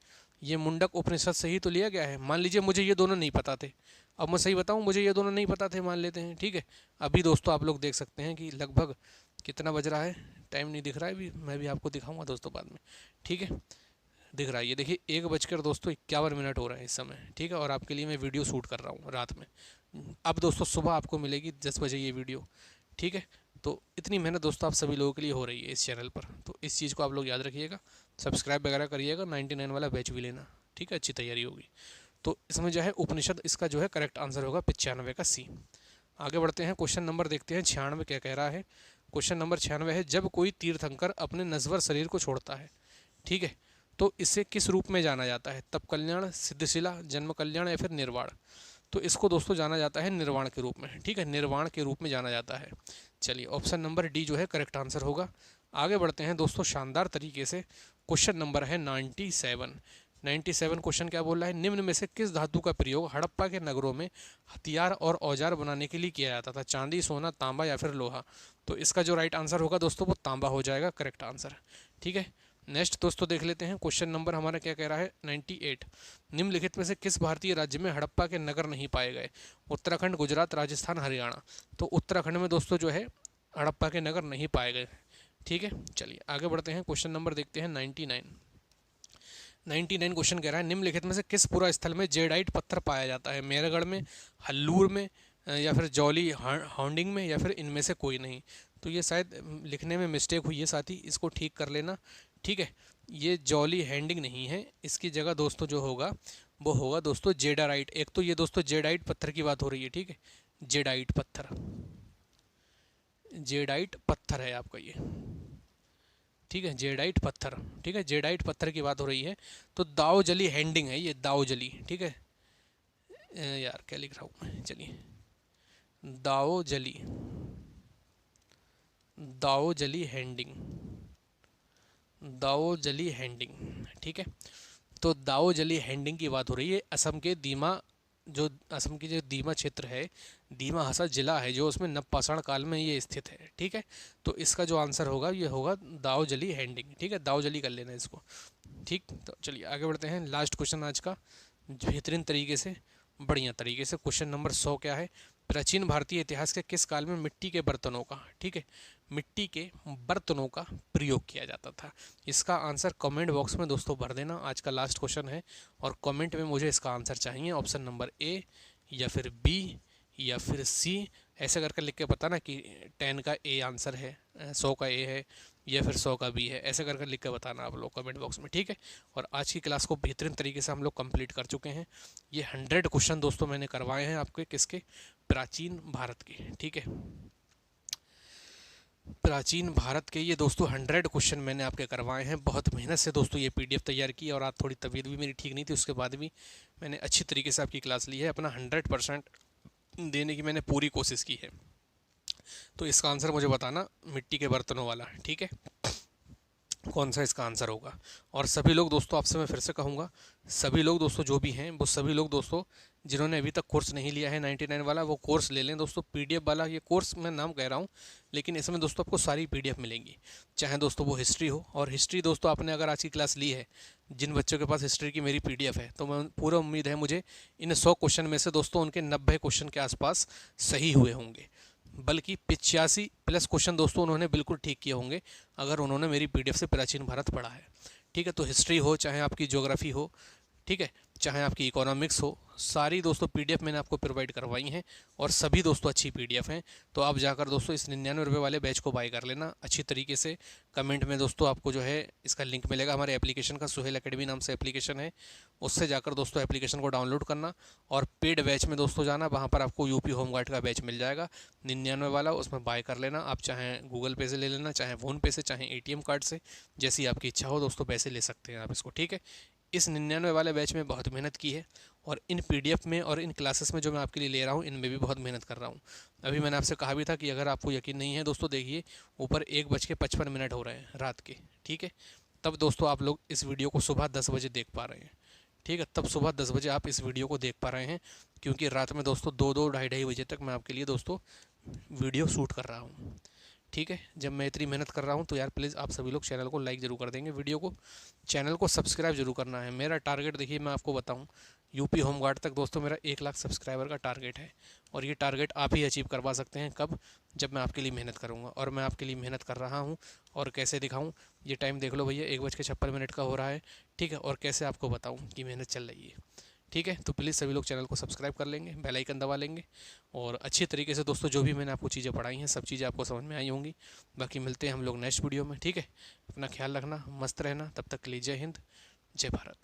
ये मुंडक उपनिषद से ही तो लिया गया है। मान लीजिए मुझे ये दोनों नहीं पता थे, अब मैं सही बताऊं, मुझे ये दोनों नहीं पता थे, मान लेते हैं। ठीक है, अभी दोस्तों आप लोग देख सकते हैं कि लगभग कितना बज रहा है, टाइम नहीं दिख रहा है अभी, मैं भी आपको दिखाऊंगा दोस्तों बाद में। ठीक है, दिख रहा है ये देखिए, 1 बजकर दोस्तों 51 मिनट हो रहे हैं इस समय। ठीक है, और आपके लिए मैं वीडियो शूट कर रहा हूँ रात में। अब दोस्तों सुबह आपको मिलेगी 10 बजे ये वीडियो। ठीक है, तो इतनी मेहनत दोस्तों आप सभी लोगों के लिए हो रही है इस चैनल पर, तो इस चीज़ को आप लोग याद रखिएगा, सब्सक्राइब वगैरह करिएगा, 99 वाला बैच भी लेना। ठीक है, अच्छी तैयारी होगी। तो इसमें जो है उपनिषद, इसका जो है करेक्ट आंसर होगा 95 का सी। आगे बढ़ते हैं, क्वेश्चन नंबर देखते हैं 96 क्या कह रहा है। क्वेश्चन नंबर 96 है, जब कोई तीर्थंकर अपने नश्वर शरीर को छोड़ता है, ठीक है, तो इसे किस रूप में जाना जाता है? तप कल्याण, सिद्धशिला, जन्म कल्याण या फिर निर्वाण? तो इसको दोस्तों जाना जाता है निर्वाण के रूप में। ठीक है, निर्वाण के रूप में जाना जाता है। चलिए ऑप्शन नंबर डी जो है करेक्ट आंसर होगा। आगे बढ़ते हैं दोस्तों शानदार तरीके से, क्वेश्चन नंबर है 97। 97 क्वेश्चन क्या बोल रहा है? निम्न में से किस धातु का प्रयोग हड़प्पा के नगरों में हथियार और औजार बनाने के लिए किया जाता था? चांदी, सोना, तांबा या फिर लोहा? तो इसका जो राइट आंसर होगा दोस्तों वो तांबा हो जाएगा, करेक्ट आंसर। ठीक है, नेक्स्ट दोस्तों देख लेते हैं, क्वेश्चन नंबर हमारा क्या कह रहा है 98। निम्नलिखित में से किस भारतीय राज्य में हड़प्पा के नगर नहीं पाए गए? उत्तराखंड, गुजरात, राजस्थान, हरियाणा? तो उत्तराखंड में दोस्तों जो है हड़प्पा के नगर नहीं पाए गए। ठीक है, चलिए आगे बढ़ते हैं, क्वेश्चन नंबर देखते हैं 99। 99 क्वेश्चन कह रहा है, निम्नलिखित में से किस पुरा स्थल में जेडाइट पत्थर पाया जाता है? मेरगढ़ में, हल्लूर में, या फिर जौली हाउंडिंग में, या फिर इनमें से कोई नहीं? तो ये शायद लिखने में मिस्टेक हुई है साथी, इसको ठीक कर लेना। ठीक है, ये जौली हैंडिंग नहीं है, इसकी जगह दोस्तों जो होगा वो होगा दोस्तों जेडाराइट। एक तो ये दोस्तों जेडाइट पत्थर की बात हो रही है। ठीक है, जेडाइट पत्थर, जेडाइट पत्थर है आपका ये। ठीक है, जेडाइट पत्थर। ठीक है, जेडाइट पत्थर की बात हो रही है। तो दाओजली हैंडिंग है ये, दाओजली। ठीक है यार क्या लिख रहा हूँ मैं, चलिए दाओजली, दाओजली हैंडिंग, दाओजली हैंडिंग। ठीक है, तो दाओजली हैंडिंग की बात हो रही है। असम के दीमा, जो असम की जो दीमा क्षेत्र है, दीमा हसा जिला है जो उसमें नवपाषाण काल में ये स्थित है। ठीक है, तो इसका जो आंसर होगा ये होगा दाओजली हैंडिंग। ठीक है, दाओजली कर लेना इसको। ठीक, तो चलिए आगे बढ़ते हैं, लास्ट क्वेश्चन आज का बेहतरीन तरीके से, बढ़िया तरीके से। क्वेश्चन नंबर 100 क्या है? प्राचीन भारतीय इतिहास के किस काल में मिट्टी के बर्तनों का, ठीक है, मिट्टी के बर्तनों का प्रयोग किया जाता था? इसका आंसर कमेंट बॉक्स में दोस्तों भर देना। आज का लास्ट क्वेश्चन है और कमेंट में मुझे इसका आंसर चाहिए। ऑप्शन नंबर ए या फिर बी या फिर सी, ऐसे करके लिख के बताना कि 10 का ए आंसर है, 100 का ए है, या फिर 100 का बी है। ऐसे करके लिख के बताना आप लोग कमेंट बॉक्स में। ठीक है, और आज की क्लास को बेहतरीन तरीके से हम लोग कंप्लीट कर चुके हैं। ये 100 क्वेश्चन दोस्तों मैंने करवाए हैं आपके, किसके? प्राचीन भारत के। ठीक है, प्राचीन भारत के ये दोस्तों 100 क्वेश्चन मैंने आपके करवाए हैं। बहुत मेहनत से दोस्तों ये पीडीएफ तैयार की, और आज थोड़ी तबीयत भी मेरी ठीक नहीं थी, उसके बाद भी मैंने अच्छी तरीके से आपकी क्लास ली है। अपना 100% देने की मैंने पूरी कोशिश की है। तो इसका आंसर मुझे बताना, मिट्टी के बर्तनों वाला। ठीक है, कौन सा इसका आंसर होगा? और सभी लोग दोस्तों, आपसे मैं फिर से कहूँगा, सभी लोग दोस्तों जो भी हैं वो सभी लोग दोस्तों जिन्होंने अभी तक कोर्स नहीं लिया है 99 वाला, वो कोर्स ले लें दोस्तों। पीडीएफ वाला ये कोर्स मैं नाम कह रहा हूँ, लेकिन इसमें दोस्तों आपको सारी पीडीएफ मिलेंगी, चाहे दोस्तों वो हिस्ट्री हो। और हिस्ट्री दोस्तों आपने अगर आज की क्लास ली है, जिन बच्चों के पास हिस्ट्री की मेरी पीडीएफ है, तो मैं पूरा उम्मीद है मुझे इन 100 क्वेश्चन में से दोस्तों उनके 90 क्वेश्चन के आसपास सही हुए होंगे, बल्कि 85+ क्वेश्चन दोस्तों उन्होंने बिल्कुल ठीक किए होंगे अगर उन्होंने मेरी पीडीएफ से प्राचीन भारत पढ़ा है। ठीक है, तो हिस्ट्री हो चाहे आपकी ज्योग्राफी हो, ठीक है, चाहे आपकी इकोनॉमिक्स हो, सारी दोस्तों पीडीएफ मैंने आपको प्रोवाइड करवाई हैं और सभी दोस्तों अच्छी पीडीएफ हैं। तो आप जाकर दोस्तों इस 99 रुपये वाले बैच को बाय कर लेना अच्छी तरीके से। कमेंट में दोस्तों आपको जो है इसका लिंक मिलेगा हमारे एप्लीकेशन का, सुहेल एकेडमी नाम से एप्लीकेशन है, उससे जाकर दोस्तों एप्लीकेशन को डाउनलोड करना और पेड बैच में दोस्तों जाना, वहाँ पर आपको यूपी होमगार्ड का बैच मिल जाएगा 99 वाला, उसमें बाय कर लेना। आप चाहे गूगल पे से ले लेना, चाहे फ़ोनपे से, चाहे एटीएम कार्ड से, जैसी आपकी इच्छा हो दोस्तों पैसे ले सकते हैं आप इसको। ठीक है, इस 99 वाले बैच में बहुत मेहनत की है और इन पीडीएफ में और इन क्लासेस में जो मैं आपके लिए ले रहा हूँ इनमें भी बहुत मेहनत कर रहा हूँ। अभी मैंने आपसे कहा भी था कि अगर आपको यकीन नहीं है दोस्तों, देखिए ऊपर 1:55 हो रहे हैं रात के। ठीक है, तब दोस्तों आप लोग इस वीडियो को सुबह 10 बजे देख पा रहे हैं। ठीक है, तब सुबह 10 बजे आप इस वीडियो को देख पा रहे हैं, क्योंकि रात में दोस्तों 2-2 ढाई बजे तक मैं आपके लिए दोस्तों वीडियो शूट कर रहा हूँ। ठीक है, जब मैं इतनी मेहनत कर रहा हूँ तो यार प्लीज़ आप सभी लोग चैनल को लाइक ज़रूर कर देंगे, वीडियो को, चैनल को सब्सक्राइब जरूर करना है। मेरा टारगेट देखिए मैं आपको बताऊँ, यूपी होमगार्ड तक दोस्तों मेरा 1 लाख सब्सक्राइबर का टारगेट है और ये टारगेट आप ही अचीव करवा सकते हैं। कब? जब मैं आपके लिए मेहनत करूँगा, और मैं आपके लिए मेहनत कर रहा हूँ। और कैसे दिखाऊँ, ये टाइम देख लो भैया, 1:56 का हो रहा है। ठीक है, और कैसे आपको बताऊँ कि मेहनत चल रही है। ठीक है, तो प्लीज़ सभी लोग चैनल को सब्सक्राइब कर लेंगे, बेल आइकन दबा लेंगे और अच्छी तरीके से दोस्तों जो भी मैंने आपको चीज़ें पढ़ाई हैं सब चीज़ें आपको समझ में आई होंगी। बाकी मिलते हैं हम लोग नेक्स्ट वीडियो में। ठीक है, अपना ख्याल रखना, मस्त रहना, तब तक के लिए जय हिंद, जय भारत।